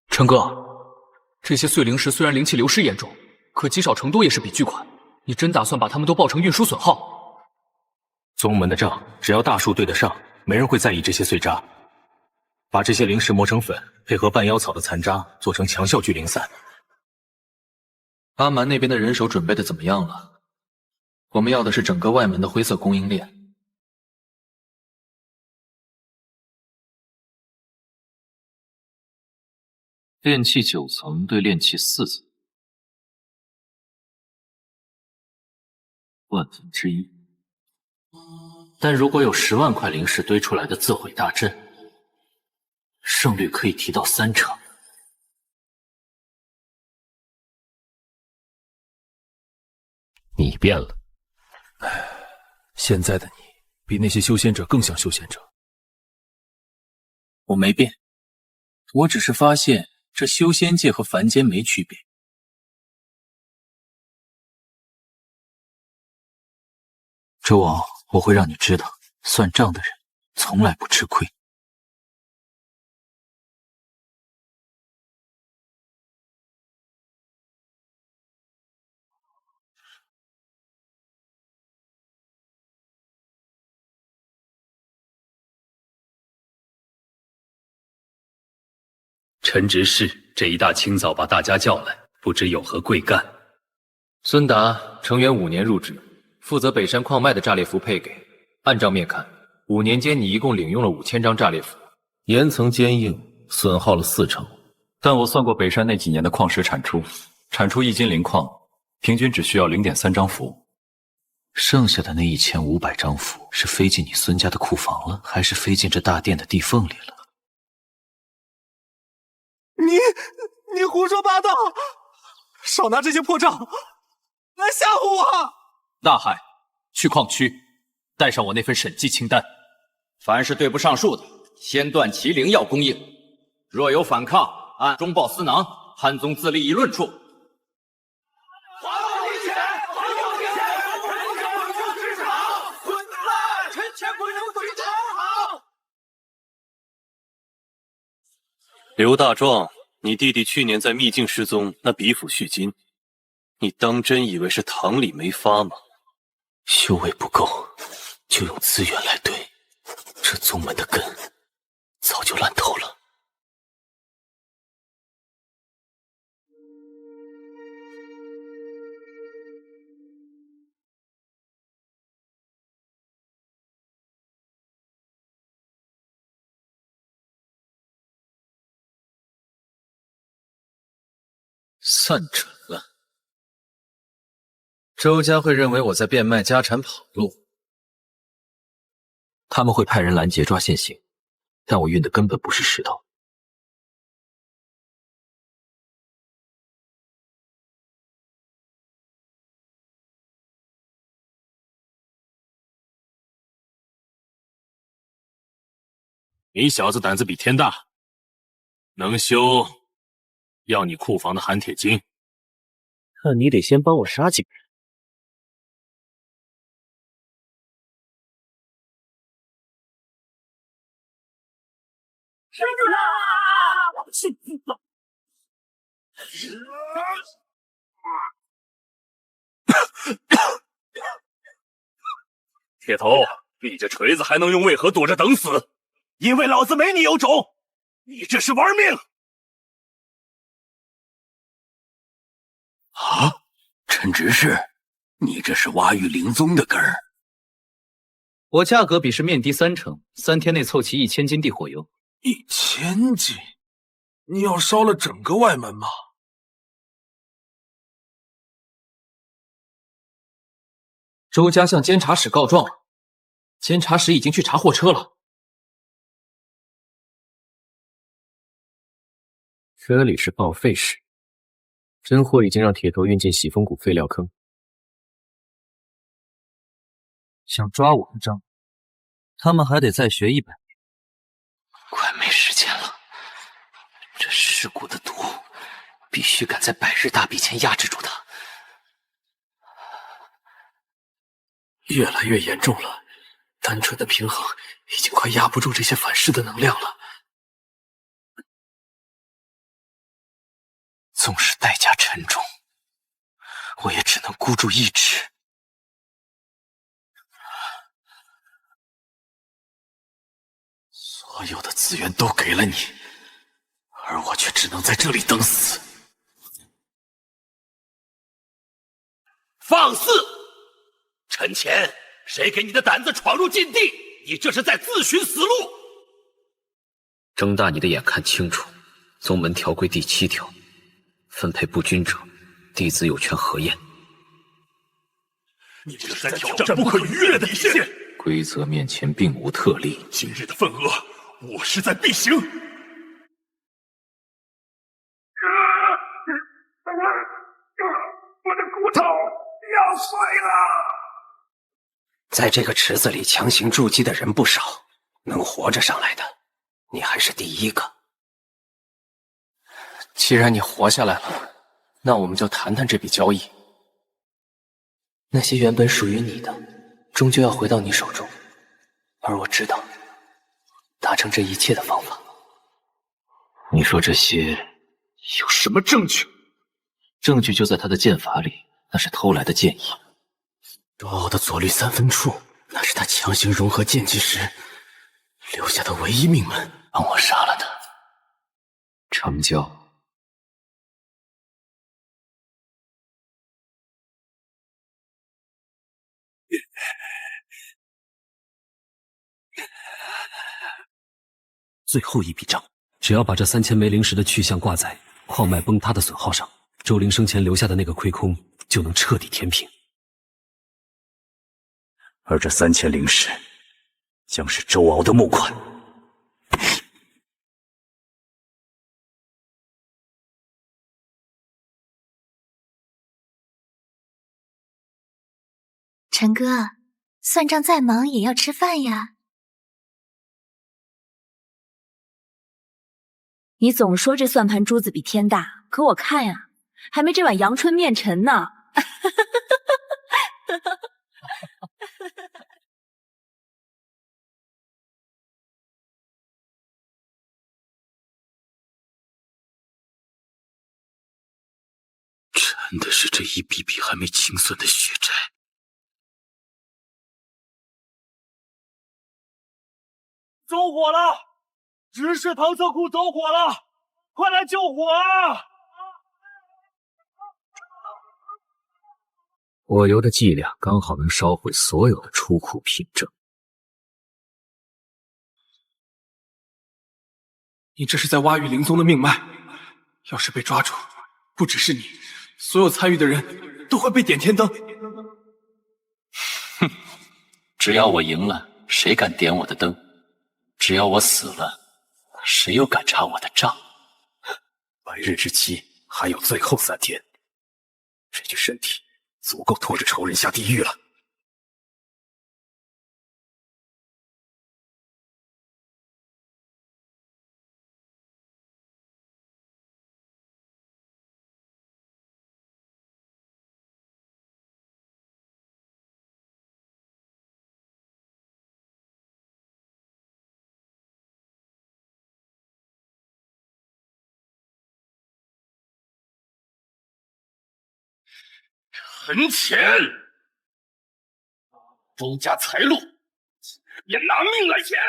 Speaker 11: 陈哥，这些碎灵石虽然灵气流失严重，可积少成多也是笔巨款。你真打算把它们都报成运输损耗？
Speaker 21: 宗门的账，只要大数对得上，没人会在意这些碎渣。把这些灵石磨成粉，配合半妖草的残渣，做成强效聚灵散。
Speaker 10: 阿蛮那边的人手准备的怎么样了？我们要的是整个外门的灰色供应链。
Speaker 21: 炼气9层对炼气4层
Speaker 2: 1/1000，但如果有10万块灵石堆出来的自毁大阵，胜率可以提到30%。
Speaker 11: 你变了，现在的你比那些修仙者更像修仙者。
Speaker 10: 我没变，我只是发现这修仙界和凡间没区别。周王，我会让你知道，算账的人从来不吃亏。
Speaker 2: 陈执事这一大清早把大家叫来，不知有何贵干。
Speaker 11: 孙达，成元5年入职，负责北山矿脉的炸裂符配给。按账面看，5年间你一共领用了5000张炸裂符，
Speaker 21: 岩层坚硬，损耗了40%。
Speaker 1: 但我算过北山那几年的矿石产出1斤灵矿，平均只需要0.3张符。
Speaker 10: 剩下的那1500张符是飞进你孙家的库房了，还是飞进这大殿的地缝里了？
Speaker 18: 你胡说八道！少拿这些破账来吓唬我！
Speaker 3: 大海，去矿区，带上我那份审计清单。
Speaker 14: 凡是对不上数的，先断其灵药供应。若有反抗，按中报司囊，汉宗自立议论处。
Speaker 2: 刘大壮，你弟弟去年在秘境失踪，那比府续金，你当真以为是堂里没发吗？
Speaker 10: 修为不够，就用资源来对，这宗门的根早就烂透了。
Speaker 11: 算准了，周家会认为我在变卖家产跑路，
Speaker 2: 他们会派人拦截抓现行，但我运的根本不是石头。
Speaker 23: 你小子胆子比天大，能修，要你库房的寒铁晶。
Speaker 7: 看你得先帮我杀几个人。
Speaker 5: 铁头，你这锤子还能用，为何躲着等死？因为老子没你有种！你这是玩命！
Speaker 15: 啊，陈执事，你这是挖玉灵宗的根儿。
Speaker 11: 我价格比是面低30%，3天内凑齐1000斤地火油。
Speaker 5: 1000斤？你要烧了整个外门吗？
Speaker 11: 周家向监察使告状了，监察使已经去查货车了。
Speaker 19: 车里是报废室，真货已经让铁头运进喜峰谷废料坑。
Speaker 21: 想抓我的账，他们还得再学100年。
Speaker 9: 快没时间了，这尸骨的毒必须赶在100日大比前压制住它。越来越严重了，单纯的平衡已经快压不住这些反噬的能量了。纵使代价沉重，我也只能孤注一掷。所有的资源都给了你，而我却只能在这里等死。
Speaker 15: 放肆！陈乾，谁给你的胆子闯入禁地？你这是在自寻死路！
Speaker 2: 睁大你的眼看清楚，宗门条规第7条，分配不均者，弟子有权核验。
Speaker 5: 你这是在挑战不可逾越的底线。
Speaker 2: 规则面前并无特例，
Speaker 5: 今日的份额，我势在必行。
Speaker 15: 我的骨头要碎了！在这个池子里强行筑基的人不少，能活着上来的，你还是第一个。
Speaker 9: 既然你活下来了，那我们就谈谈这笔交易。那些原本属于你的，终究要回到你手中，而我知道达成这一切的方法。
Speaker 2: 你说这些有什么证据？证据就在他的剑法里，那是偷来的剑意。
Speaker 9: 多奥的左律3分处，那是他强行融合剑技时留下的唯一命门。帮我杀了他。
Speaker 2: 成交。
Speaker 19: 最后一笔账，只要把这3000枚灵石的去向挂在矿脉崩塌的损耗上，周灵生前留下的那个亏空就能彻底填平。
Speaker 1: 而这3000灵石将是周敖的募款。
Speaker 17: 陈哥，算账再忙也要吃饭呀。
Speaker 20: 你总说这算盘珠子比天大，可我看呀，还没这碗阳春面沉呢。
Speaker 9: 真的是这一笔笔还没清算的血债。
Speaker 18: 走火了！执事堂仓库走火了，快来救火啊！
Speaker 21: 火油的剂量刚好能烧毁所有的出库凭证。
Speaker 9: 你这是在挖玉灵宗的命脉，要是被抓住，不只是你，所有参与的人都会被点天灯。哼，只要我赢了，谁敢点我的灯？只要我死了，谁又敢查我的账？100日之期还有最后3天，这具身体足够拖着仇人下地狱了。
Speaker 5: 陈乾，周家财路，也拿命来钱！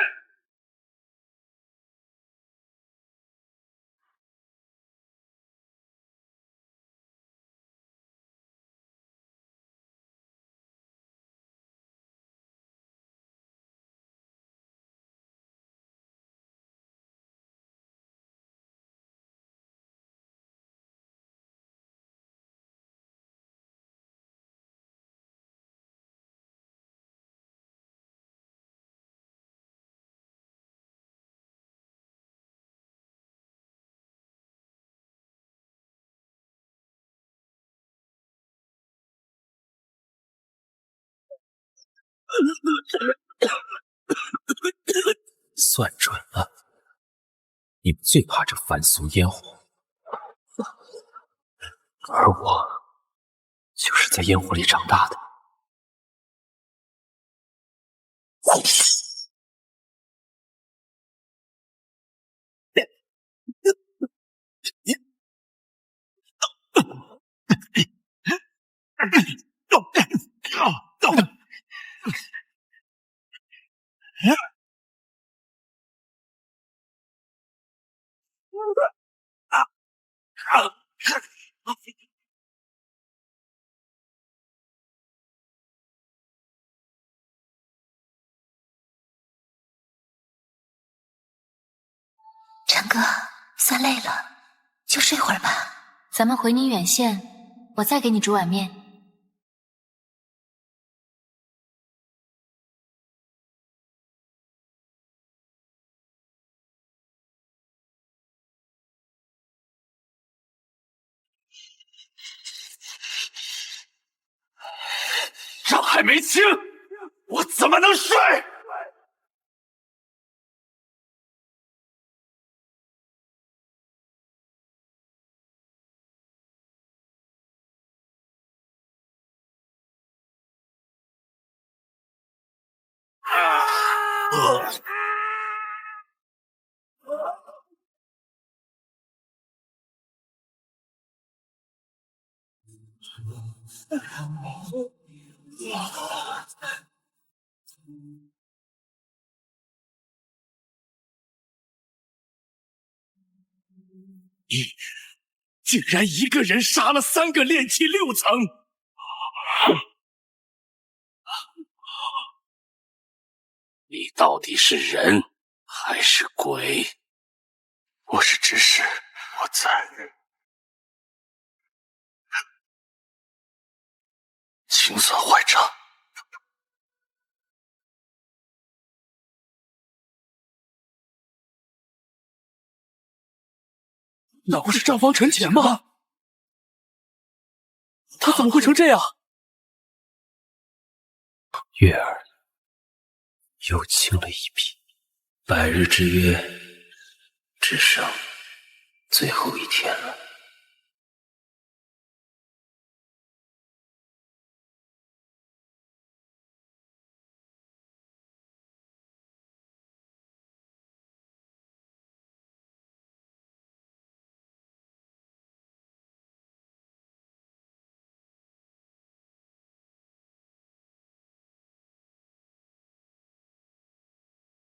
Speaker 11: 算准了，你们最怕这凡俗烟火，而我就是在烟火里长大的。
Speaker 20: 陈哥，算累了，就睡会儿吧。咱们回你远县，我再给你煮碗面。
Speaker 5: 账还没清，我怎么能睡？你竟然一个人杀了3个炼气6层！
Speaker 9: 你到底是人还是鬼？
Speaker 5: 我是执事，我在。清算坏账。那不是账房陈前吗？他怎么会成这样？
Speaker 11: 月儿又清了一笔，百日之约只剩最后一天了。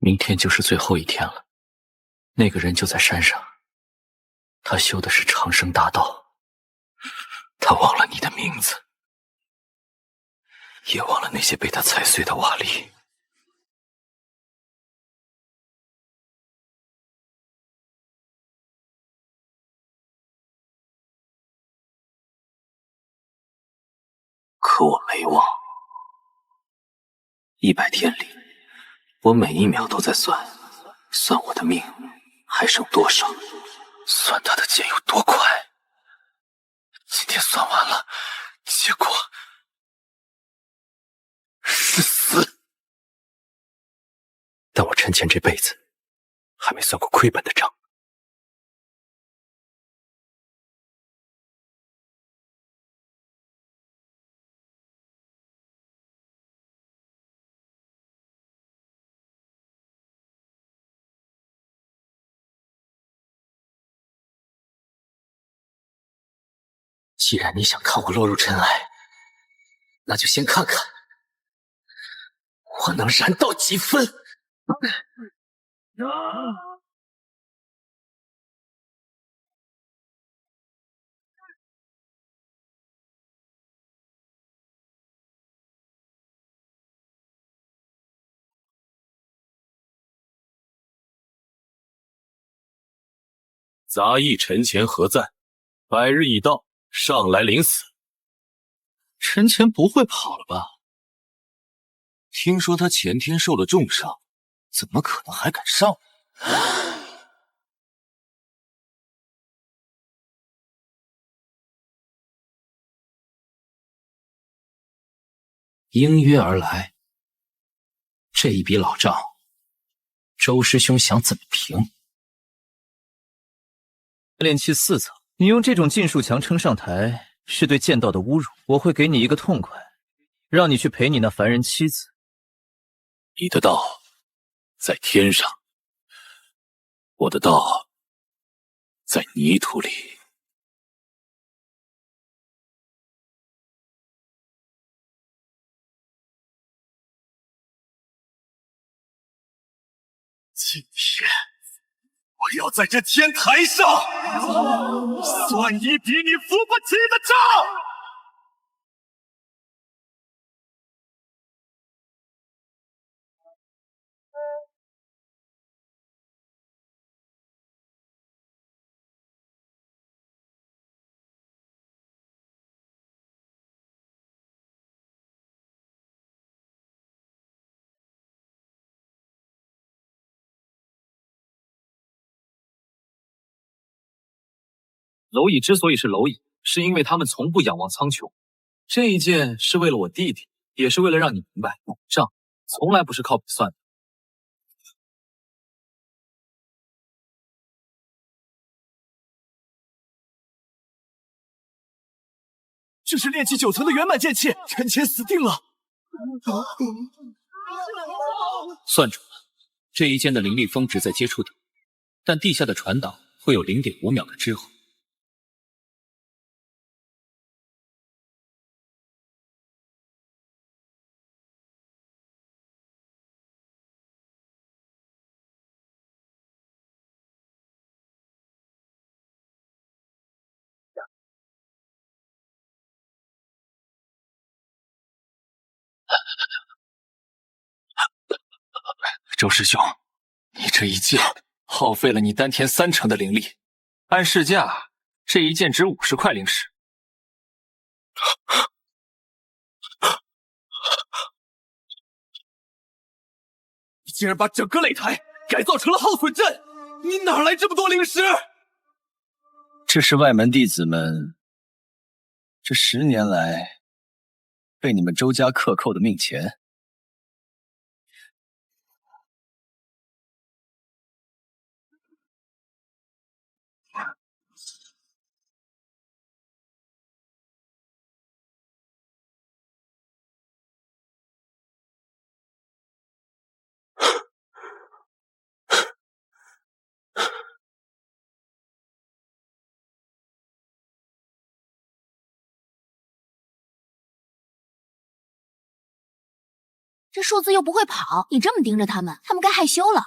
Speaker 11: 明天就是最后一天了，那个人就在山上。他修的是长生大道，他忘了你的名字，也忘了那些被他踩碎的瓦砾。可我没忘。100天里，我每一秒都在算我的命还剩多少，算他的剑有多快。今天算完了，结果是死。但我陈前这辈子还没算过亏本的账。既然你想看我落入尘埃，那就先看看我能燃到几分。
Speaker 23: 杂役陈前何在？百日已到，上来领死。
Speaker 3: 陈前不会跑了吧？听说他前天受了重伤，怎么可能还敢上？
Speaker 11: 应约而来，这一笔老账，周师兄想怎么平？
Speaker 13: 炼气4层，你用这种禁术墙撑上台，是对剑道的侮辱。我会给你一个痛快，让你去陪你那凡人妻子。
Speaker 9: 你的道在天上，我的道在泥土里。
Speaker 5: 今天我要在这天台上算一笔你付不起的账！
Speaker 21: 蝼蚁之所以是蝼蚁，是因为他们从不仰望苍穹。这一剑是为了我弟弟，也是为了让你明白，账从来不是靠笔算的。
Speaker 18: 这是炼气9层的圆满剑气，陈前死定了。
Speaker 2: 算准了，这一剑的灵力峰值在接触点，但地下的传导会有0.5秒的滞后。
Speaker 11: 周师兄，你这一剑耗费了你丹田3成的灵力，按市价，这一剑值50块灵石。
Speaker 18: 你竟然把整个擂台改造成了耗损阵，你哪来这么多灵石？
Speaker 10: 这是外门弟子们这10年来被你们周家克扣的命钱。
Speaker 17: 这数字又不会跑，你这么盯着他们，他们该害羞了。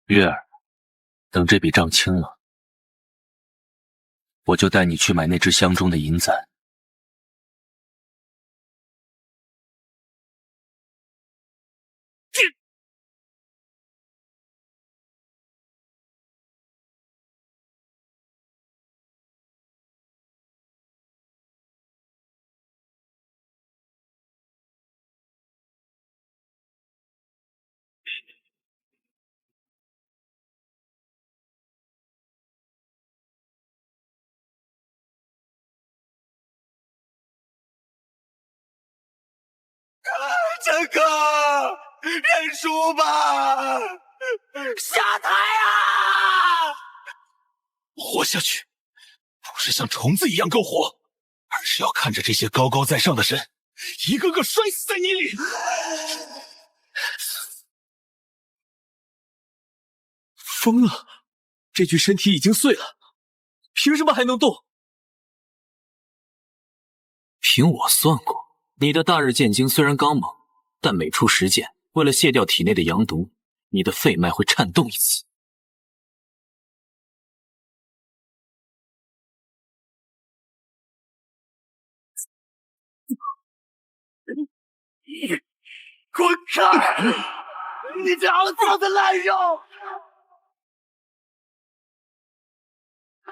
Speaker 9: 月儿，等这笔账清了，我就带你去买那只箱中的银簪。
Speaker 5: 陈哥，认输吧！下台啊！活下去，不是像虫子一样够活，而是要看着这些高高在上的神，一个个摔死在泥里。
Speaker 18: 疯了！这具身体已经碎了，凭什么还能动？
Speaker 11: 凭我算过，你的大日剑经虽然刚猛，但每出10剑，为了卸掉体内的阳毒，你的肺脉会颤动1次。
Speaker 5: 滚开！你这肮脏的烂肉！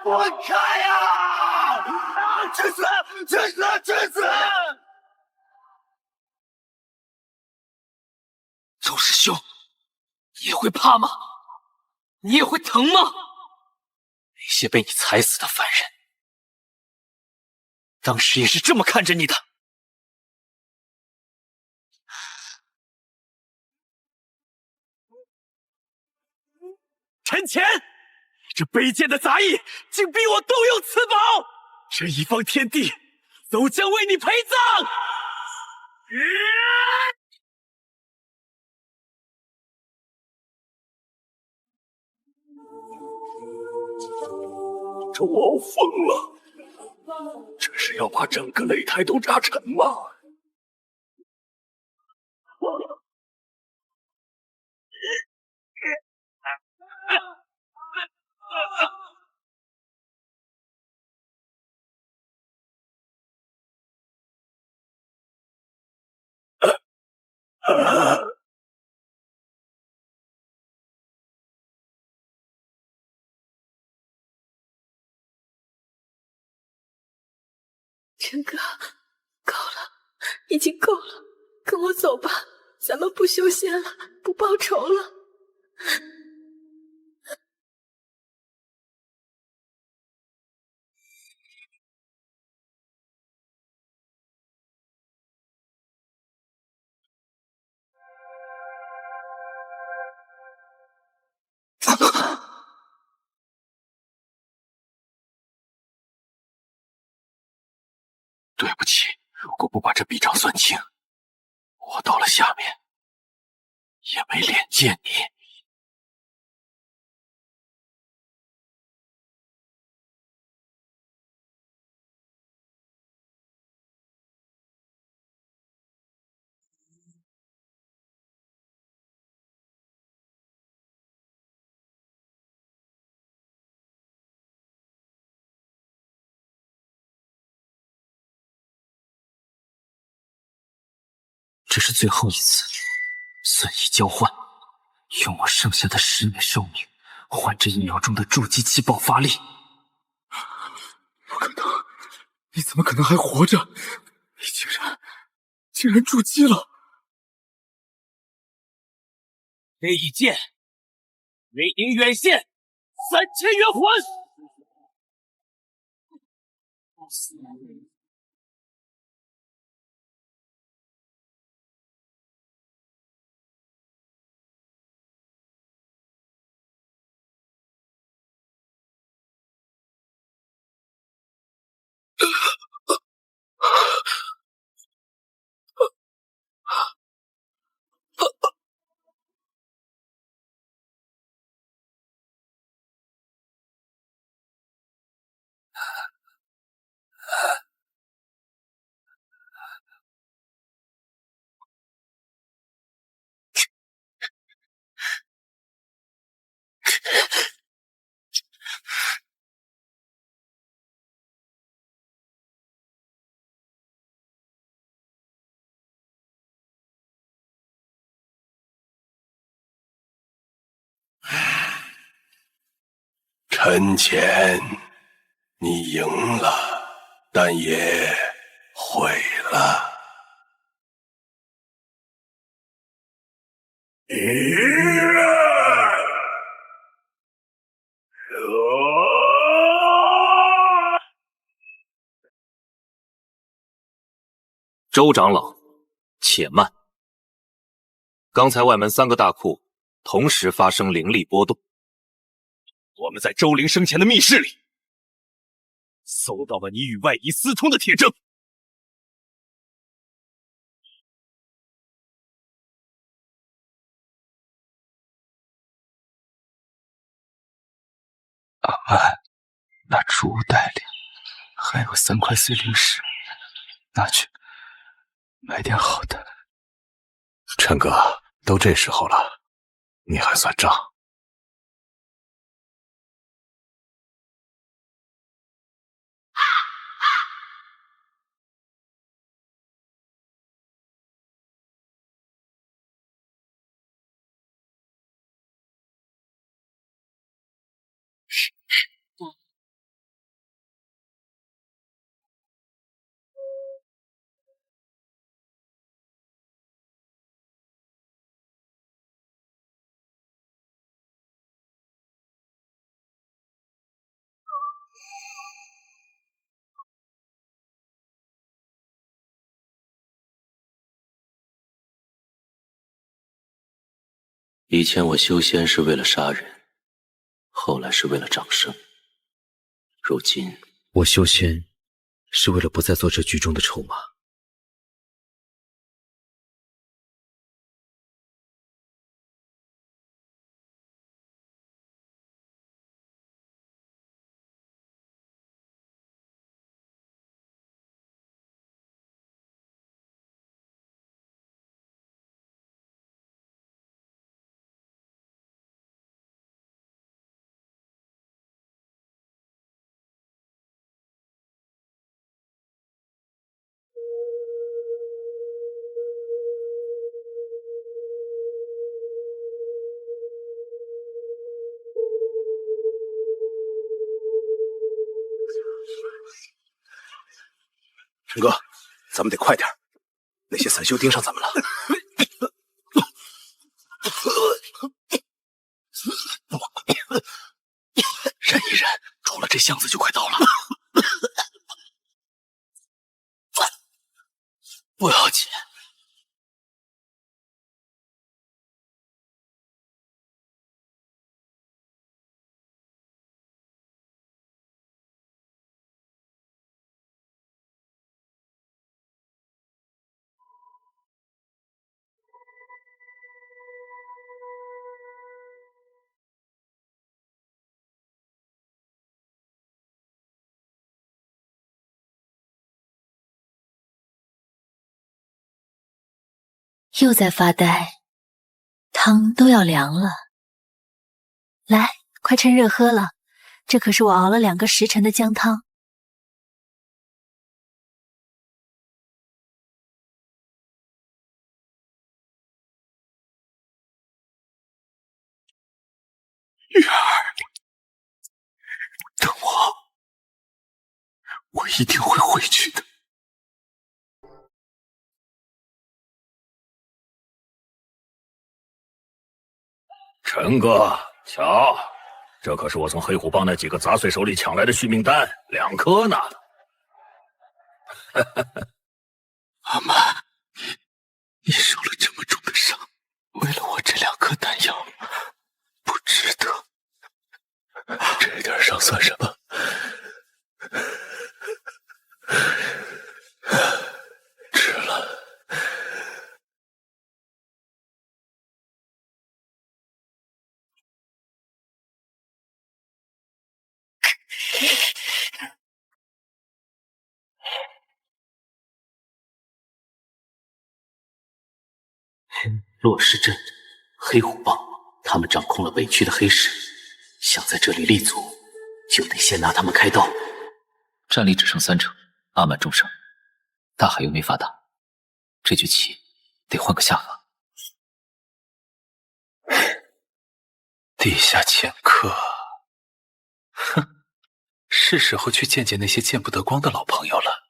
Speaker 5: 滚开呀！去死！去死！去死！
Speaker 11: 周师兄，你也会怕吗？你也会疼吗？那些被你踩死的凡人，当时也是这么看着你的。
Speaker 5: 陈乾，你这卑贱的杂役，竟逼我动用此宝！这一方天地，都将为你陪葬！
Speaker 12: 周敖疯了，这是要把整个擂台都炸沉吗？
Speaker 6: 陈哥，够了，已经够了，跟我走吧，咱们不修仙了，不报仇了。
Speaker 12: 对不起，如果不把这笔账算清，我到了下面也没脸见你。
Speaker 18: 这是最后一次，损益交换，用我剩下的10年寿命换这1秒钟的筑基期爆发力。
Speaker 5: 不可能，你怎么可能还活着？你竟然筑基了！
Speaker 3: 这一剑为您远献3000元魂。
Speaker 12: 陈乾，你赢了，但也毁了。
Speaker 8: 周长老，且慢！刚才外门3个大库同时发生灵力波动，
Speaker 4: 我们在周灵生前的密室里搜到了你与外夷私通的铁证。
Speaker 10: 阿曼，那储物袋里还有3块碎灵石，拿去买点好的。
Speaker 12: 陈哥，都这时候了，你还算账？
Speaker 9: 以前我修仙是为了杀人，后来是为了掌声，如今
Speaker 19: 我修仙是为了不再做这局中的筹码。
Speaker 5: 陈哥，咱们得快点，那些散修盯上咱们了。忍一忍，出了这巷子就快到了。不要紧。
Speaker 6: 又在发呆，汤都要凉了。来，快趁热喝了，这可是我熬了2个时辰的姜汤。
Speaker 5: 月儿，等我一定会回去的。
Speaker 12: 陈哥，瞧，这可是我从黑虎帮那几个杂碎手里抢来的续命丹，2颗呢。
Speaker 5: 阿曼，你受了这么重的伤，为了我这2颗丹药，不值得。这点伤算什么？值了。
Speaker 9: 洛氏镇、黑虎帮，他们掌控了北区的黑市，想在这里立足，就得先拿他们开刀。
Speaker 2: 战力只剩3成，阿满重伤，大海又没法打，这局棋得换个下法。
Speaker 10: 地下剑客，哼，是时候去见见那些见不得光的老朋友了。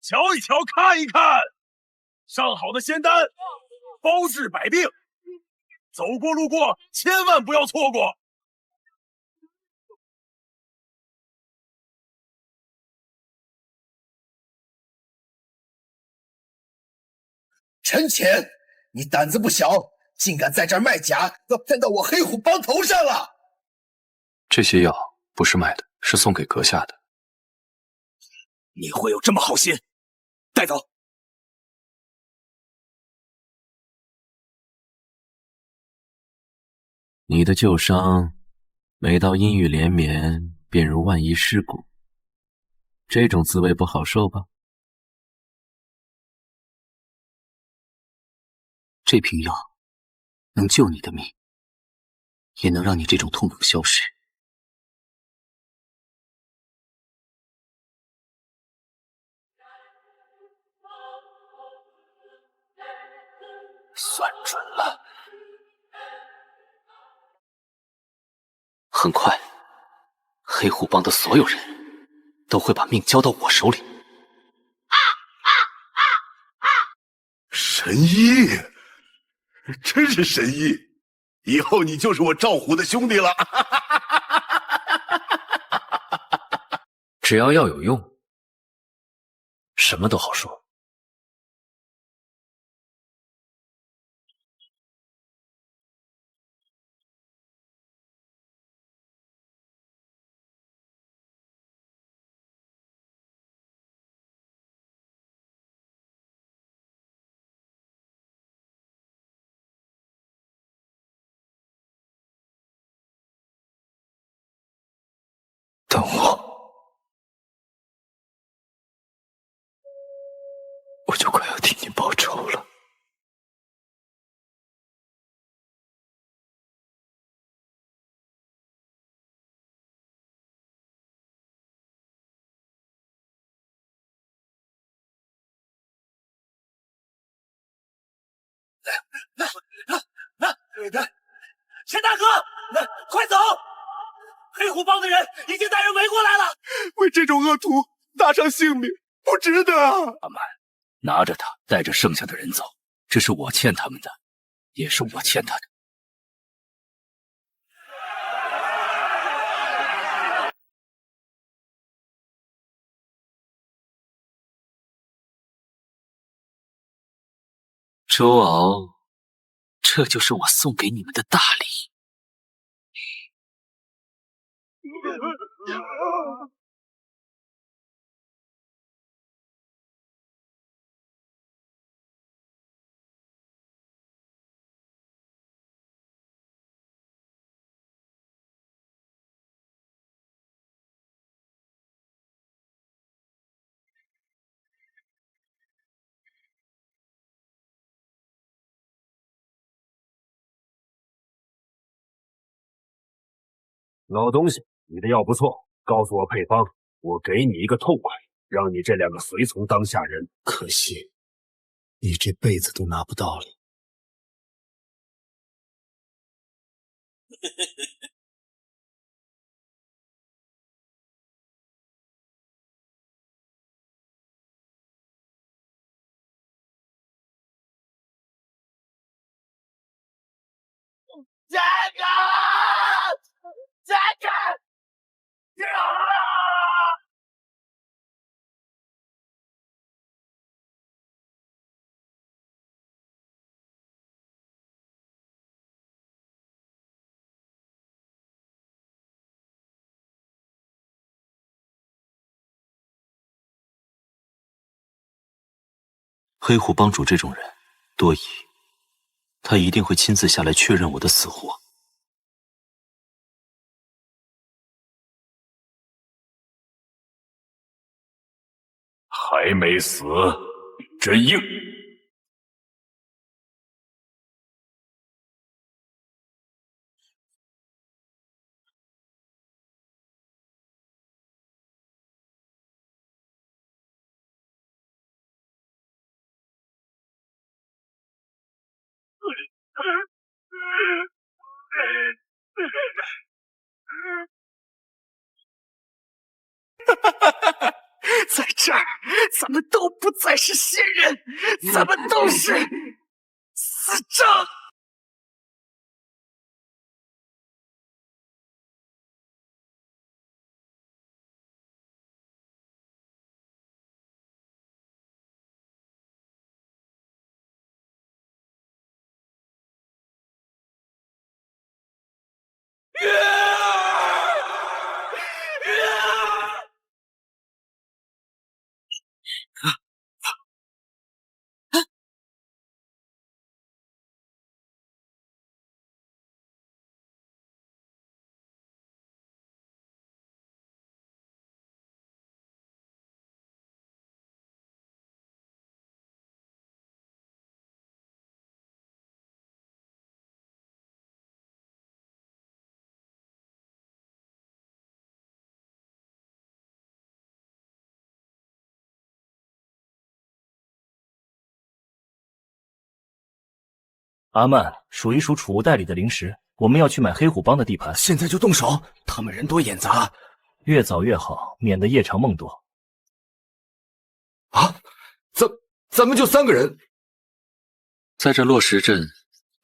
Speaker 5: 瞧一瞧，看一看，上好的仙丹，包治百病，走过路过千万不要错过。
Speaker 14: 陈潜，你胆子不小，竟敢在这儿卖假，要骗到我黑虎帮头上了。
Speaker 21: 这些药不是卖的，是送给阁下的。
Speaker 5: 你会有这么好心？带走。
Speaker 19: 你的旧伤，每到阴雨连绵，便如万一尸骨，这种滋味不好受吧？
Speaker 9: 这瓶药能救你的命，也能让你这种痛苦消失。
Speaker 14: 算准了。
Speaker 9: 很快，黑虎帮的所有人都会把命交到我手里。
Speaker 5: 神医，真是神医！以后你就是我赵虎的兄弟了。
Speaker 2: 只要药有用，什么都好说。
Speaker 10: 等我，我就快要替你报仇了。
Speaker 18: 钱大哥，快走！黑虎帮的人已经带人围过来了，
Speaker 5: 为这种恶徒搭上性命，不值得啊！
Speaker 9: 阿曼，拿着他，带着剩下的人走，这是我欠他们的，也是我欠他的。周敖，这就是我送给你们的大礼。
Speaker 23: 老东西，你的药不错，告诉我配方，我给你一个痛快，让你这2个随从当下人。
Speaker 14: 可惜，你这辈子都拿不到了。
Speaker 18: 杰哥，杰哥，救我！
Speaker 19: 黑虎帮主这种人多疑，他一定会亲自下来确认我的死活。
Speaker 23: 还没死，真硬。
Speaker 18: 在这儿，咱们都不再是新人，咱们都是死障。
Speaker 13: 阿曼，数一数储物袋里的零食，我们要去买黑虎帮的地盘。
Speaker 14: 现在就动手，他们人多眼杂，
Speaker 13: 越早越好，免得夜长梦多。
Speaker 14: 啊，咱们就3个人，
Speaker 2: 在这落石镇，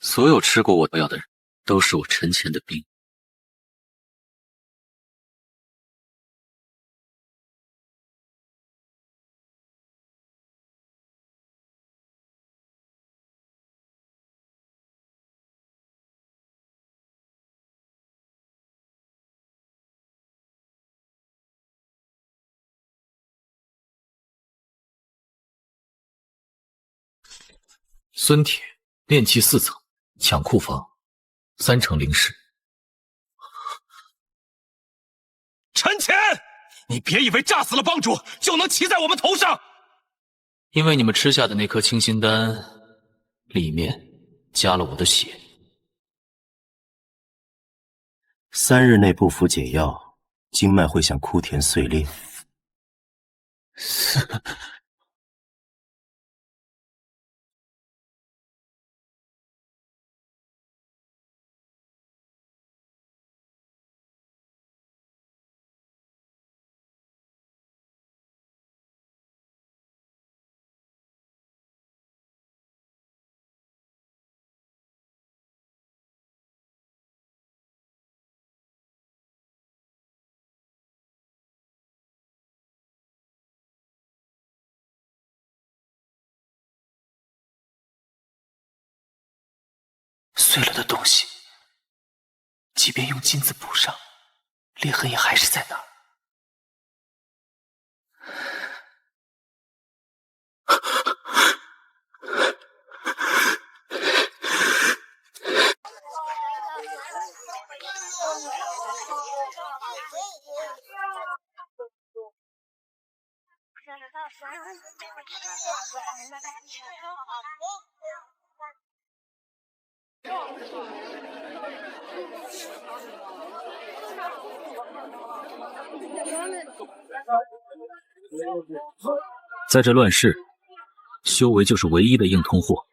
Speaker 2: 所有吃过我药的人，都是我陈前的兵。
Speaker 9: 孙铁炼器4层，抢库房，3成灵石。
Speaker 5: 陈前，你别以为炸死了帮主就能骑在我们头上！
Speaker 9: 因为你们吃下的那颗清心丹，里面加了我的血。
Speaker 7: 3日内不服解药，经脉会向枯田碎裂。
Speaker 11: 碎了的东西，即便用金子补上，裂痕也还是在那儿。
Speaker 3: 在这乱世，修为就是唯一的硬通货。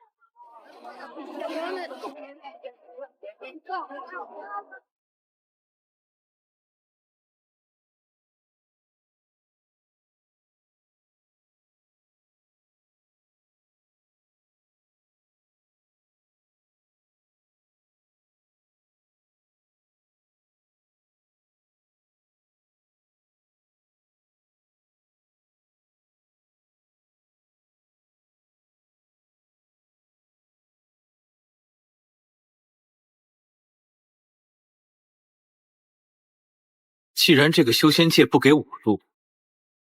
Speaker 3: 既然这个修仙界不给我入，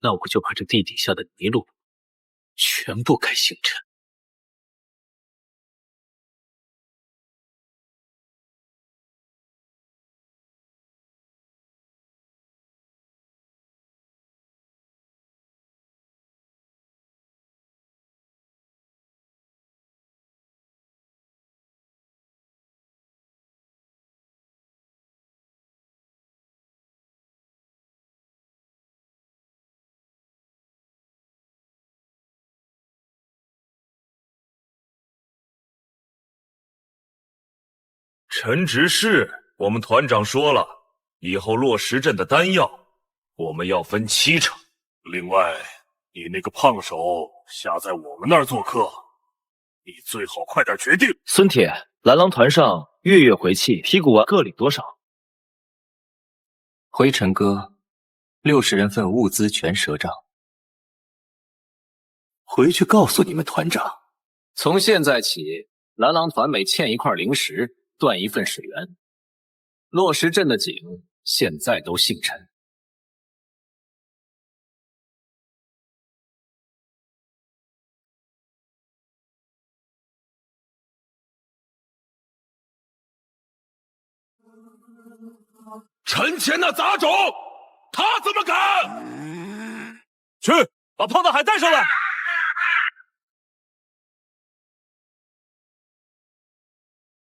Speaker 3: 那我就把这地底下的泥路全部改星辰。
Speaker 4: 陈执事，我们团长说了，以后落石镇的丹药我们要分7成。另外，你那个胖手下在我们那儿做客，你最好快点决定。
Speaker 8: 孙铁，蓝狼团上月月回气，剔骨丸各领多少？
Speaker 2: 灰尘哥，60人份物资全赊账。
Speaker 9: 回去告诉你们团长，
Speaker 8: 从现在起，蓝狼团每欠1块灵石，断1份水源。落石镇的井现在都姓陈。
Speaker 5: 陈前那杂种，他怎么敢？
Speaker 4: 去，把胖大海带上来。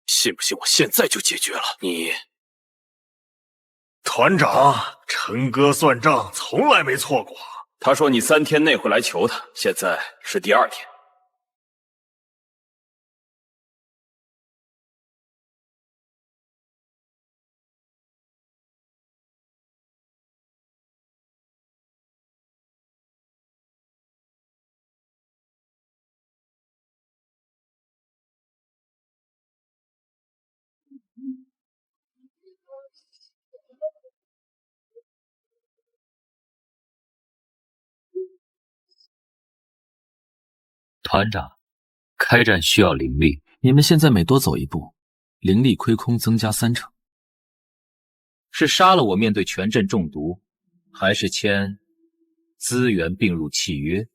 Speaker 9: 信不信我现在就解决了你？
Speaker 4: 团长，陈哥算账从来没错过。
Speaker 1: 他说你3天内会来求他，现在是第2天。
Speaker 9: 团长，开战需要灵力，
Speaker 15: 你们现在每多走一步，灵力亏空增加30%。
Speaker 2: 是杀了我面对全镇中毒，还是签资源并入契约？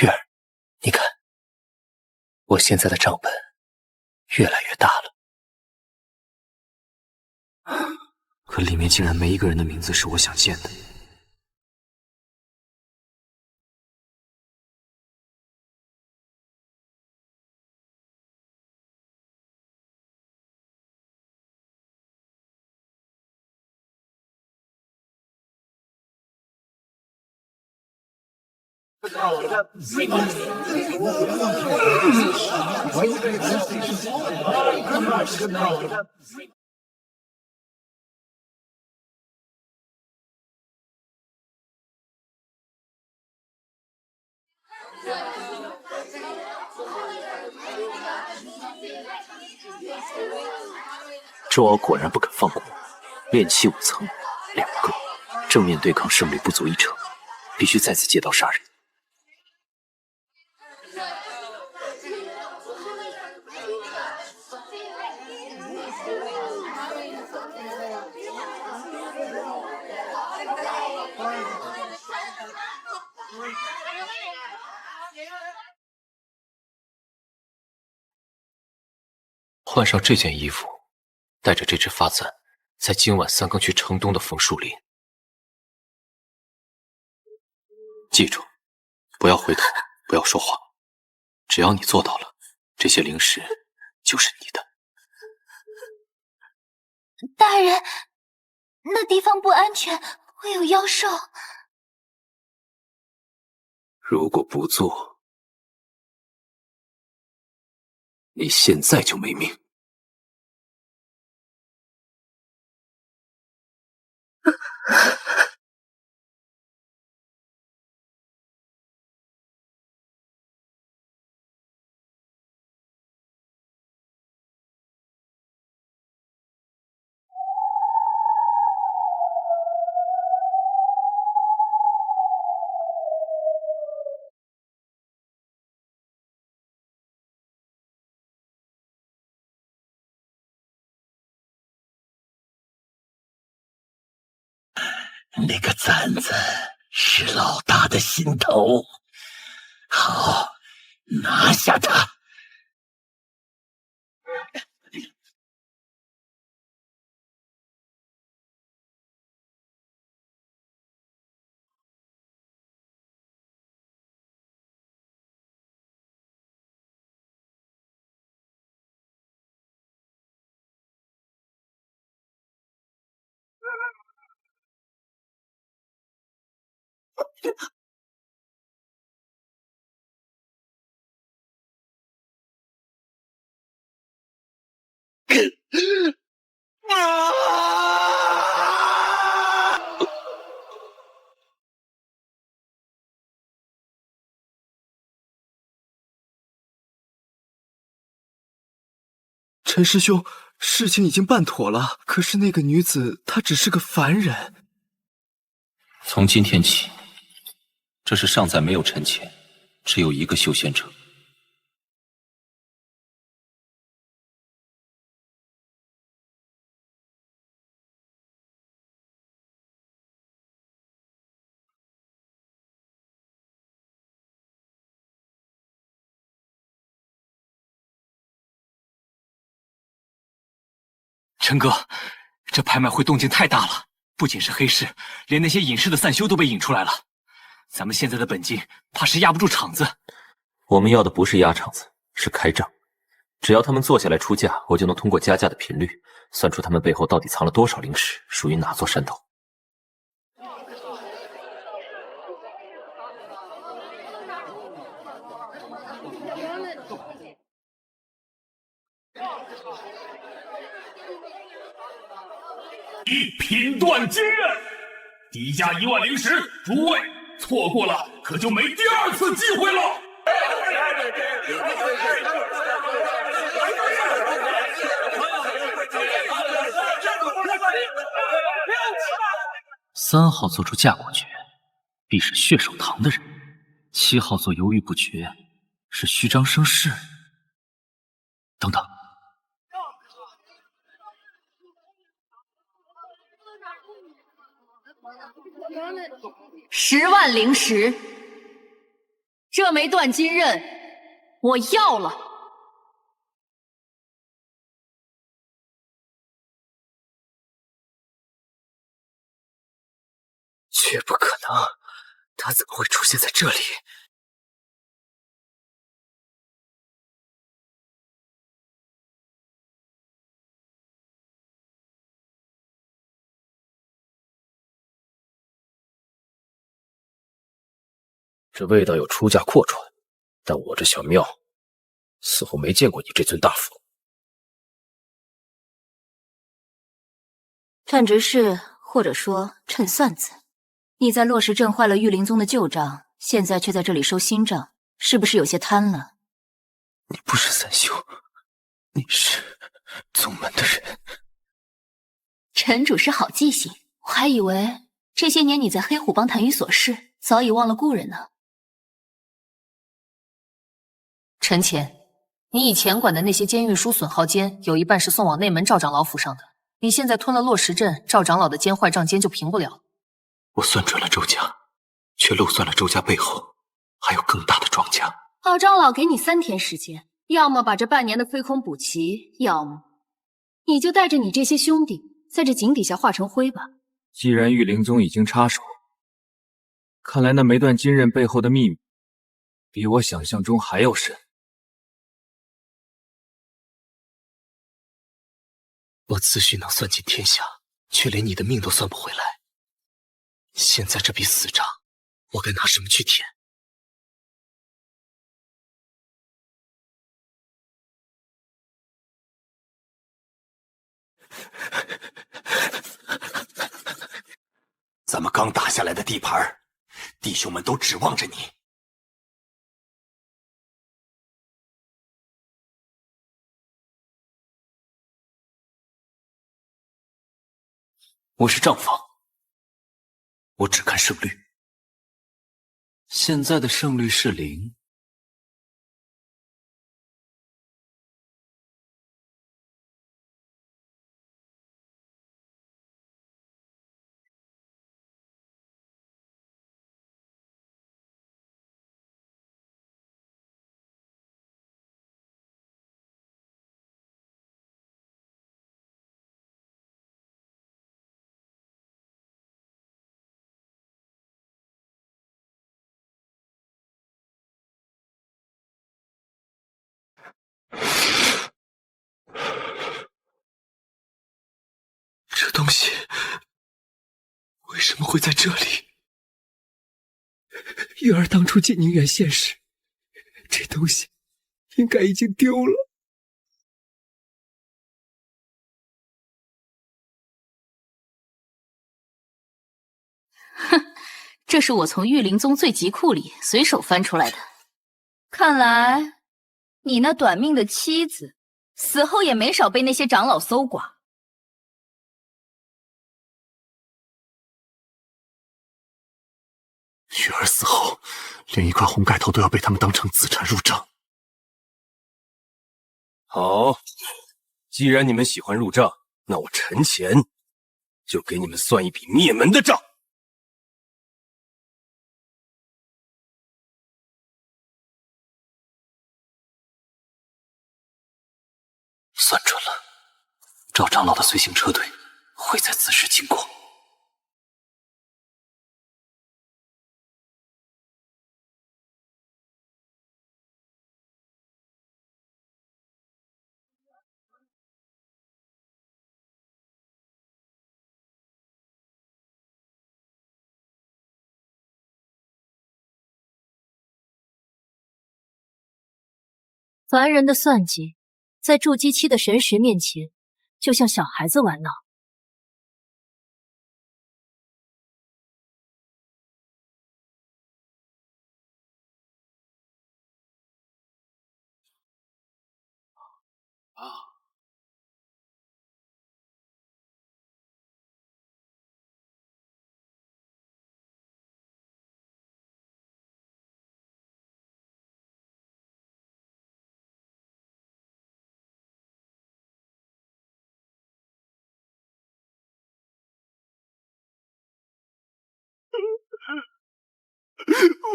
Speaker 9: 月儿，你看，我现在的账本越来越大了。
Speaker 15: 可里面竟然没一个人的名字是我想见的。
Speaker 9: 周敖果然不肯放过我，炼气5层，2个，正面对抗胜率不足1成，必须再次借刀杀人。换上这件衣服，带着这只发簪，在今晚3更去城东的枫树林。记住，不要回头，不要说话。只要你做到了，这些灵石就是你的。
Speaker 20: 大人，那地方不安全，会有妖兽。
Speaker 9: 如果不做，你现在就没命。
Speaker 5: 那个簪子是老大的心头，好，拿下他。
Speaker 18: 陈师兄，事情已经办妥了，可是那个女子她只是个凡人。
Speaker 2: 从今天起，这是尚在没有沉潜，只有一个修仙者。
Speaker 18: 陈哥，这拍卖会动静太大了，不仅是黑市，连那些隐士的散修都被引出来了。咱们现在的本金怕是压不住场子。
Speaker 2: 我们要的不是压场子，是开账。只要他们坐下来出价，我就能通过加价的频率，算出他们背后到底藏了多少灵石，属于哪座山头。
Speaker 4: 品断金刃，底价1万灵石，诸位错过了可就没第二次机会了。
Speaker 2: 3号做出嫁果决，必是血手堂的人；7号做犹豫不决，是虚张声势。等等，
Speaker 6: 10万灵石，这枚断金刃我要了。
Speaker 11: 绝不可能，他怎么会出现在这里？
Speaker 9: 这味道有出价阔传，但我这小庙似乎没见过你这尊大佛。
Speaker 6: 趁执事，或者说趁算子，你在落石镇坏了玉灵宗的旧账，现在却在这里收新账，是不是有些贪了？
Speaker 11: 你不是三修，你是宗门的人。
Speaker 6: 陈主事好记性，我还以为这些年你在黑虎帮谈于琐事，早已忘了故人呢。陈潜，你以前管的那些监狱书损耗监，有一半是送往内门赵长老府上的。你现在吞了落石镇赵长老的奸坏账监，就平不了。
Speaker 11: 我算准了周家，却漏算了周家背后还有更大的庄家。
Speaker 6: 老长老给你3天时间，要么把这半年的亏空补齐，要么你就带着你这些兄弟在这井底下化成灰吧。
Speaker 10: 既然玉灵宗已经插手，看来那枚断金刃背后的秘密比我想象中还要深。
Speaker 11: 我自诩能算尽天下，却连你的命都算不回来。现在这笔死账，我该拿什么去填？
Speaker 14: 咱们刚打下来的地盘，弟兄们都指望着你。
Speaker 2: 我是账房，我只看胜率。现在的胜率是0。
Speaker 11: 这东西为什么会在这里？玉儿当初进宁远县时，这东西应该已经丢了。
Speaker 6: 哼，这是我从玉灵宗最急库里随手翻出来的。看来你那短命的妻子死后也没少被那些长老搜刮。
Speaker 14: 玉儿死后，连一块红盖头都要被他们当成资产入账。
Speaker 9: 好，既然你们喜欢入账，那我陈潜就给你们算一笔灭门的账。
Speaker 11: 算准了，赵长老的随行车队会在此时经过。
Speaker 6: 凡人的算计，在筑基期的神识面前，就像小孩子玩闹。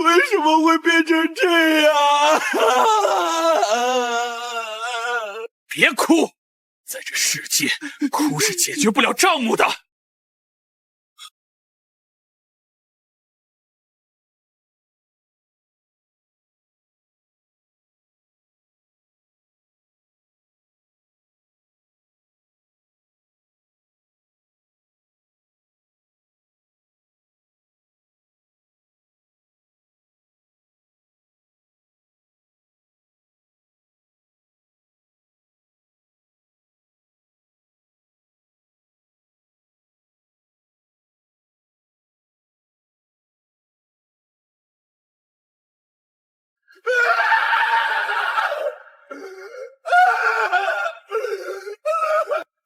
Speaker 5: 为什么会变成这样？
Speaker 1: 别哭，在这世界，哭是解决不了账目的。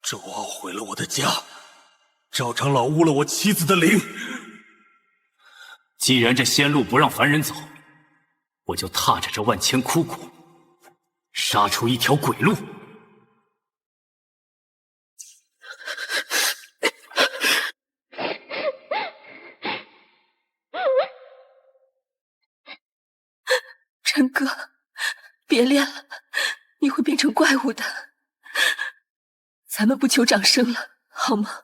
Speaker 5: 周傲毁了我的家，赵长老污了我妻子的灵。
Speaker 2: 既然这仙路不让凡人走，我就踏着这万千枯骨，杀出一条鬼路。
Speaker 16: 陈哥，别练了，你会变成怪物的。咱们不求掌声了，好吗？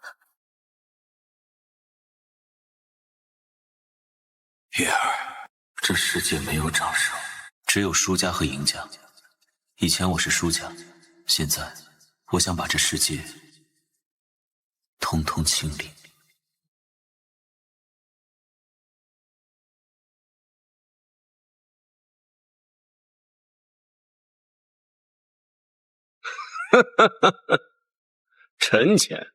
Speaker 15: 月儿，这世界没有掌声，只有输家和赢家。以前我是输家，现在我想把这世界通通清理。
Speaker 8: 陈潜，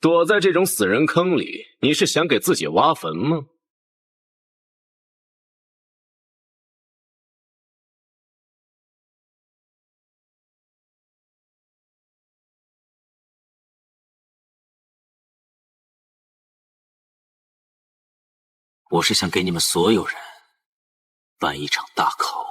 Speaker 8: 躲在这种死人坑里，你是想给自己挖坟吗？
Speaker 15: 我是想给你们所有人办一场大考。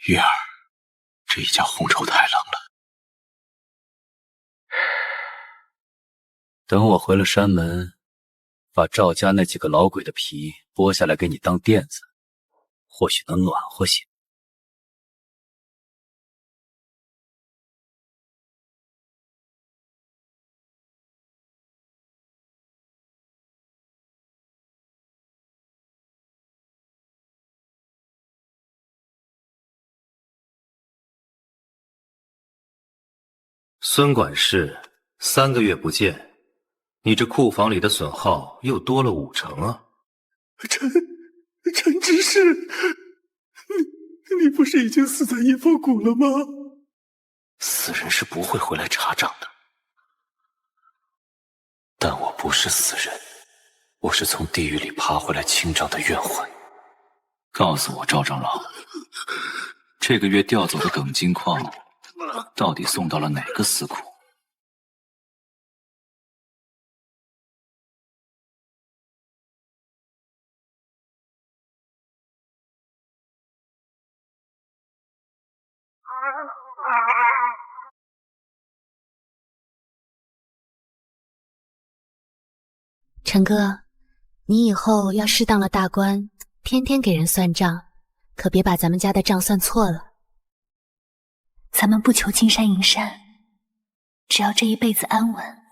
Speaker 15: 月儿，这一家红绸太冷了。
Speaker 2: 等我回了山门，把赵家那几个老鬼的皮剥下来给你当垫子，或许能暖和些。孙管事，3个月不见，你这库房里的损耗又多了50%啊！
Speaker 5: 陈执事，你不是已经死在阴风谷了吗？
Speaker 15: 死人是不会回来查账的，但我不是死人，我是从地狱里爬回来清账的冤魂。告诉我，赵长老，这个月调走的耿金矿到底送到了哪个司库？
Speaker 20: 陈哥，你以后要是当了大官，天天给人算账，可别把咱们家的账算错了。咱们不求金山银山，只要这一辈子安稳。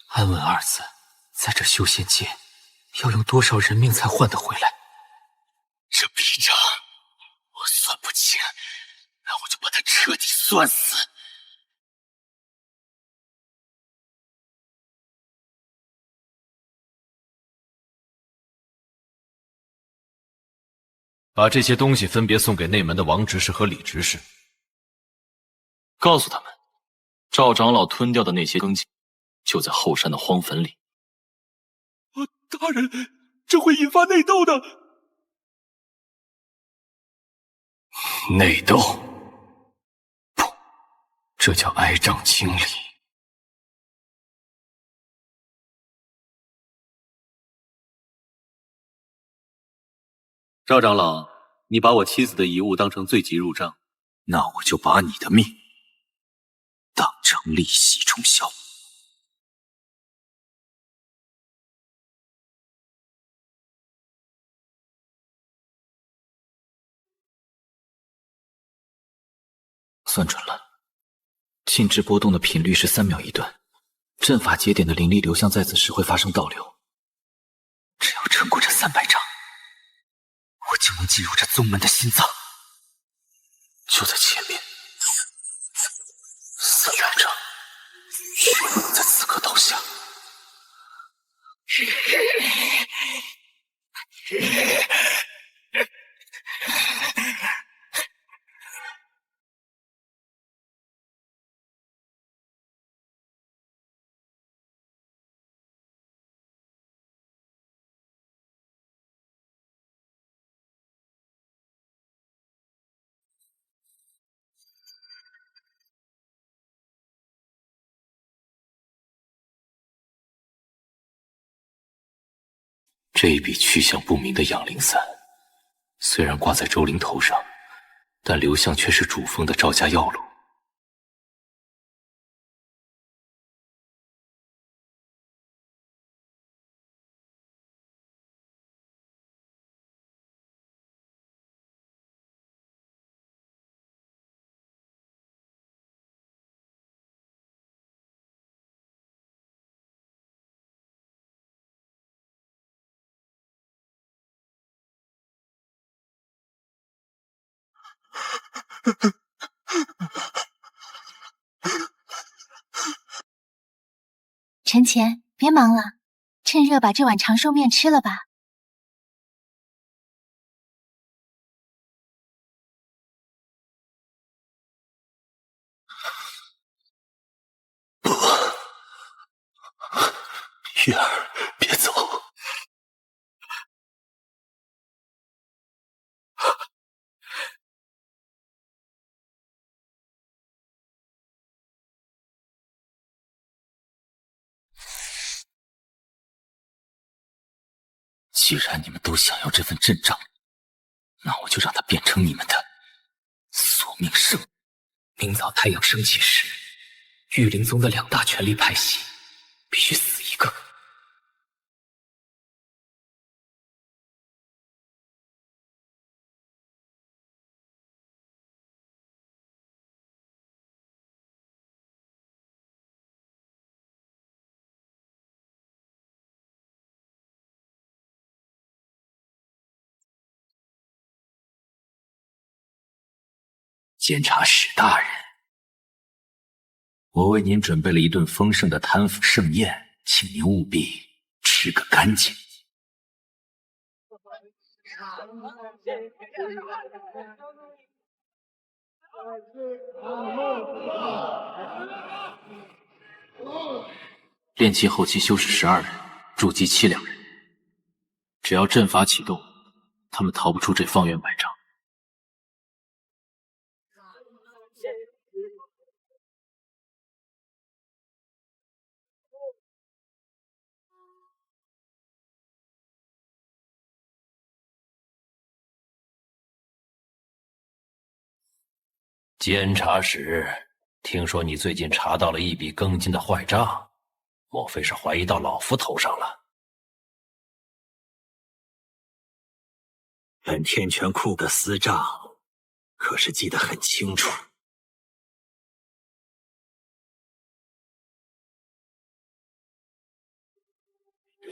Speaker 11: 安稳二字，在这修仙界，要用多少人命才换得回来？这笔账我算不清，那我就把他彻底算死。
Speaker 19: 把这些东西分别送给内门的王执事和李执事，告诉他们，赵长老吞掉的那些根茎，就在后山的荒坟里。
Speaker 18: 大人，这会引发内斗的。
Speaker 11: 内斗？不，这叫挨杖清理。
Speaker 15: 赵长老，你把我妻子的遗物当成罪疾入账，
Speaker 11: 那我就把你的命当成利息冲销。
Speaker 10: 算准了，静止波动的频率是3秒1段，阵法节点的灵力流向在此时会发生倒流。
Speaker 11: 只要撑过这300掌，我就能进入这宗门的心脏。就在前面，300掌，绝不能在此刻倒下。
Speaker 15: 这一笔去向不明的养灵伞，虽然挂在周灵头上，但流向却是主峰的赵家药路。
Speaker 20: 陈前，别忙了，趁热把这碗长寿面吃了吧。
Speaker 11: 月儿，别走。既然你们都想要这份阵仗，那我就让它变成你们的索命圣。明早太阳升起时，御灵宗的2大权力派系必须死一个。监察使大人，我为您准备了一顿丰盛的贪腐盛宴，请您务必吃个干净。
Speaker 10: 炼气后期修士12人，筑基期2人。只要阵法启动，他们逃不出这方圆100丈。
Speaker 15: 监察使，
Speaker 2: 听说你最近查到了一笔庚金的坏账，莫非是怀疑到老夫头上了？
Speaker 12: 本天泉库的私账，可是记得很清楚。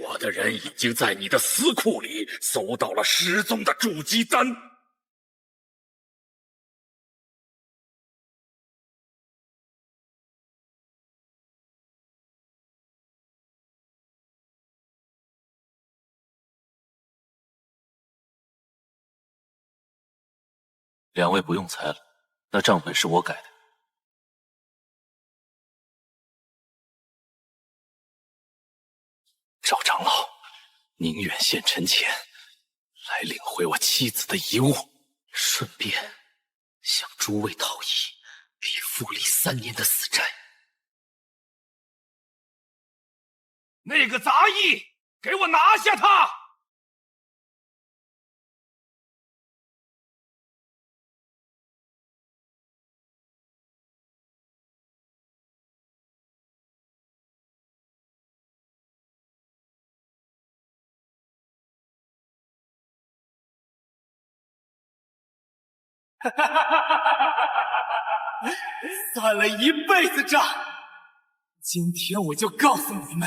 Speaker 4: 我的人已经在你的私库里搜到了失踪的筑基丹。
Speaker 15: 两位不用猜了，那账本是我改的。赵长老，宁远县陈前来领回我妻子的遗物，顺便向诸位讨一笔复利3年的死债。
Speaker 4: 那个杂役，给我拿下他！
Speaker 18: 算了一辈子账，今天我就告诉你们，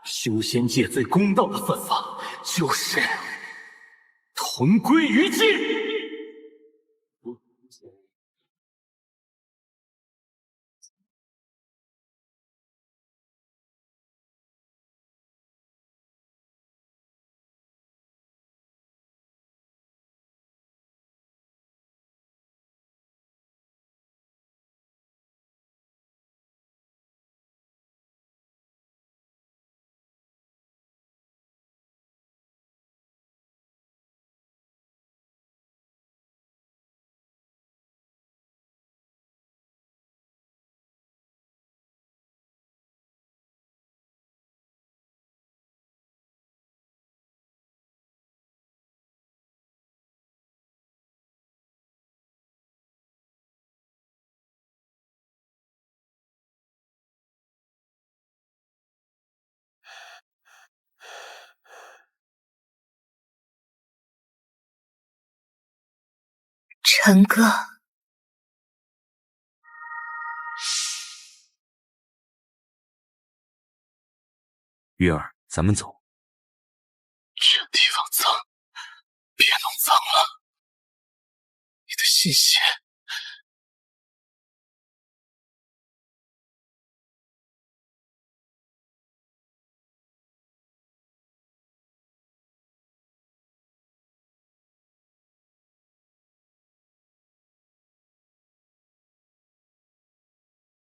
Speaker 12: 修仙界最公道的算法就是同归于尽。
Speaker 20: 陈哥，
Speaker 7: 月儿，咱们走。
Speaker 11: 这地方脏，别弄脏了。你的信息。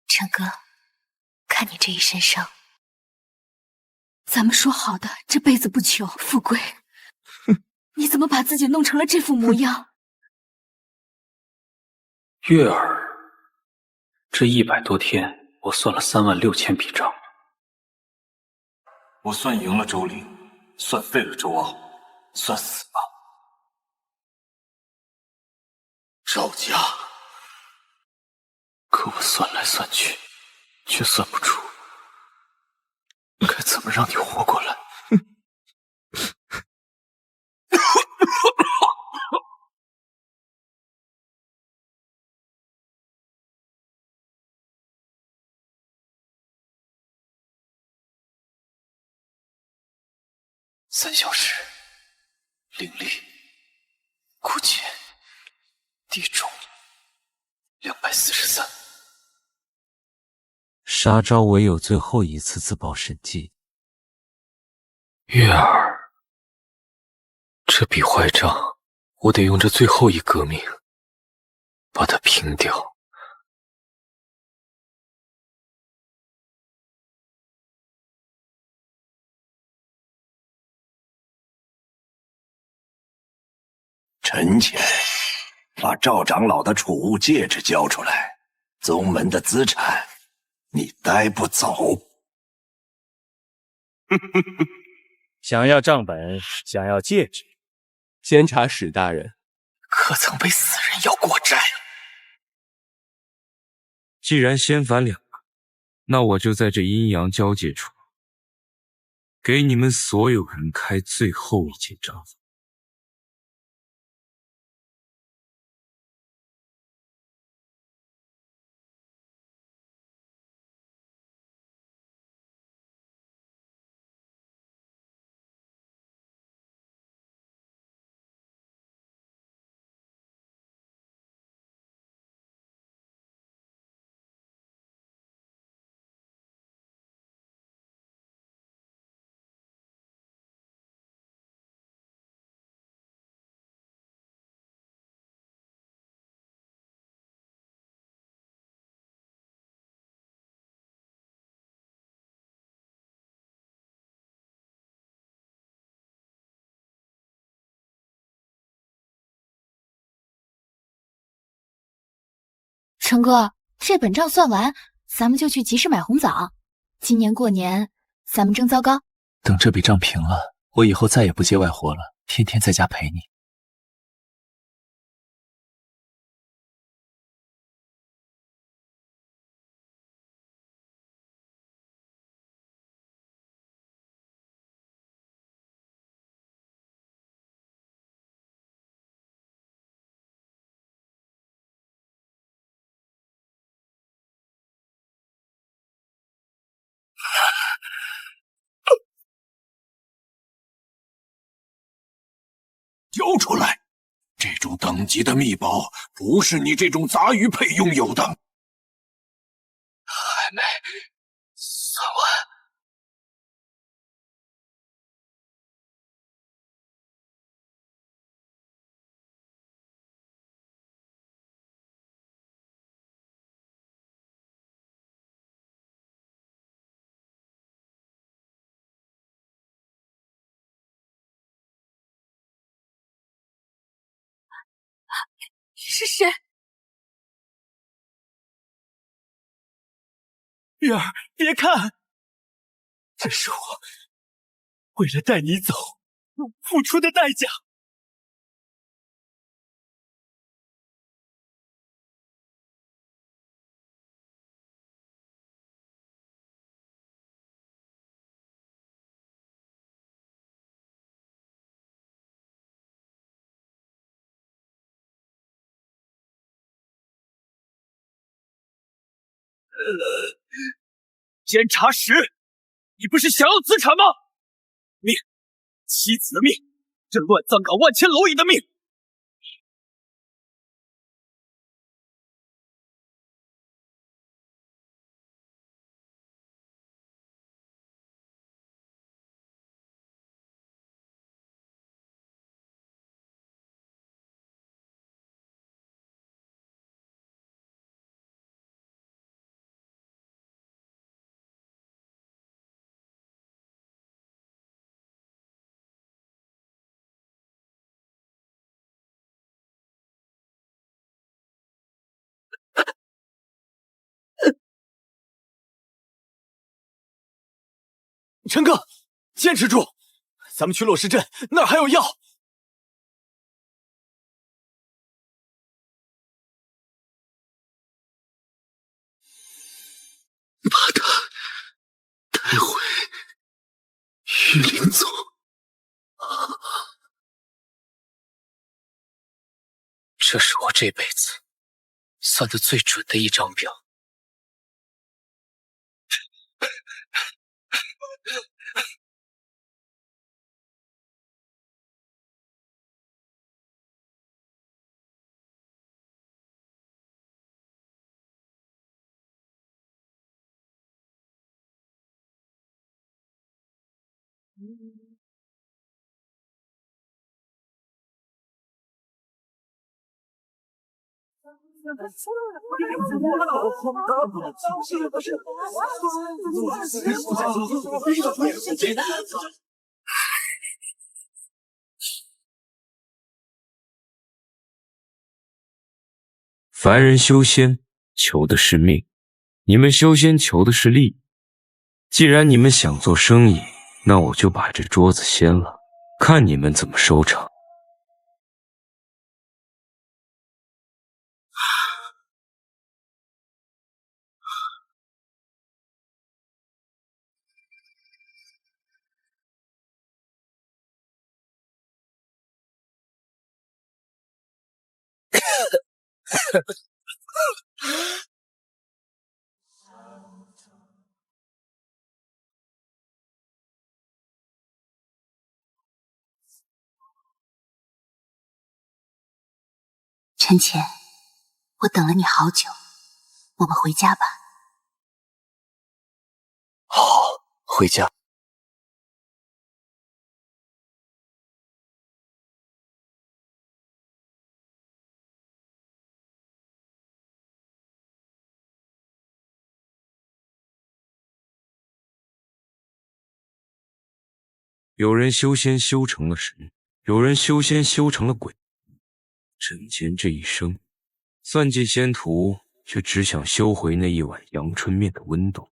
Speaker 20: 陈哥，看你这一身伤，
Speaker 16: 咱们说好的这辈子不求富贵，你怎么把自己弄成了这副模样？
Speaker 11: 月儿，这100多天，我算了36000笔账。我算赢了周玲，算废了周傲，算死了赵家。可我算来算去，却算不出该怎么让你活过来。3小时，灵力、库钱、地种243。
Speaker 17: 杀招唯有最后一次自爆神迹。
Speaker 11: 月儿，这笔坏账，我得用这最后一革命把它平掉。
Speaker 14: 陈前，把赵长老的储物戒指交出来，宗门的资产你带不走。
Speaker 22: 想要账本，想要戒指，监察史大人，
Speaker 11: 可曾被死人要过
Speaker 22: 既然先反两个，那我就在这阴阳交界处，给你们所有人开最后一间账房。
Speaker 20: 成哥，这本账算完，咱们就去集市买红枣。今年过年，咱们争糟糕。
Speaker 10: 等这笔账平了，我以后再也不接外活了，天天在家陪你。
Speaker 14: 交出来！这种等级的秘宝，不是你这种杂鱼配拥有的。
Speaker 11: 还没算完。
Speaker 16: 是谁？
Speaker 18: 月儿，别看，这是我为了带你走付出的代价。监察使，你不是想要资产吗？命，妻子的命，这乱葬岗万千蝼蚁的命。陈哥，坚持住，咱们去洛石镇，那儿还有药。
Speaker 11: 把他带回玉灵宗。这是我这辈子算得最准的一张表。
Speaker 22: 凡人修仙求的是命，你们修仙求的是利。既然你们想做生意，那我就把这桌子掀了，看你们怎么收场。
Speaker 20: 陈潜，我等了你好久，我们回家吧。
Speaker 11: 好，回家。
Speaker 22: 有人修仙修成了神，有人修仙修成了鬼。陈潜这一生，算计仙途，却只想修回那一碗阳春面的温度。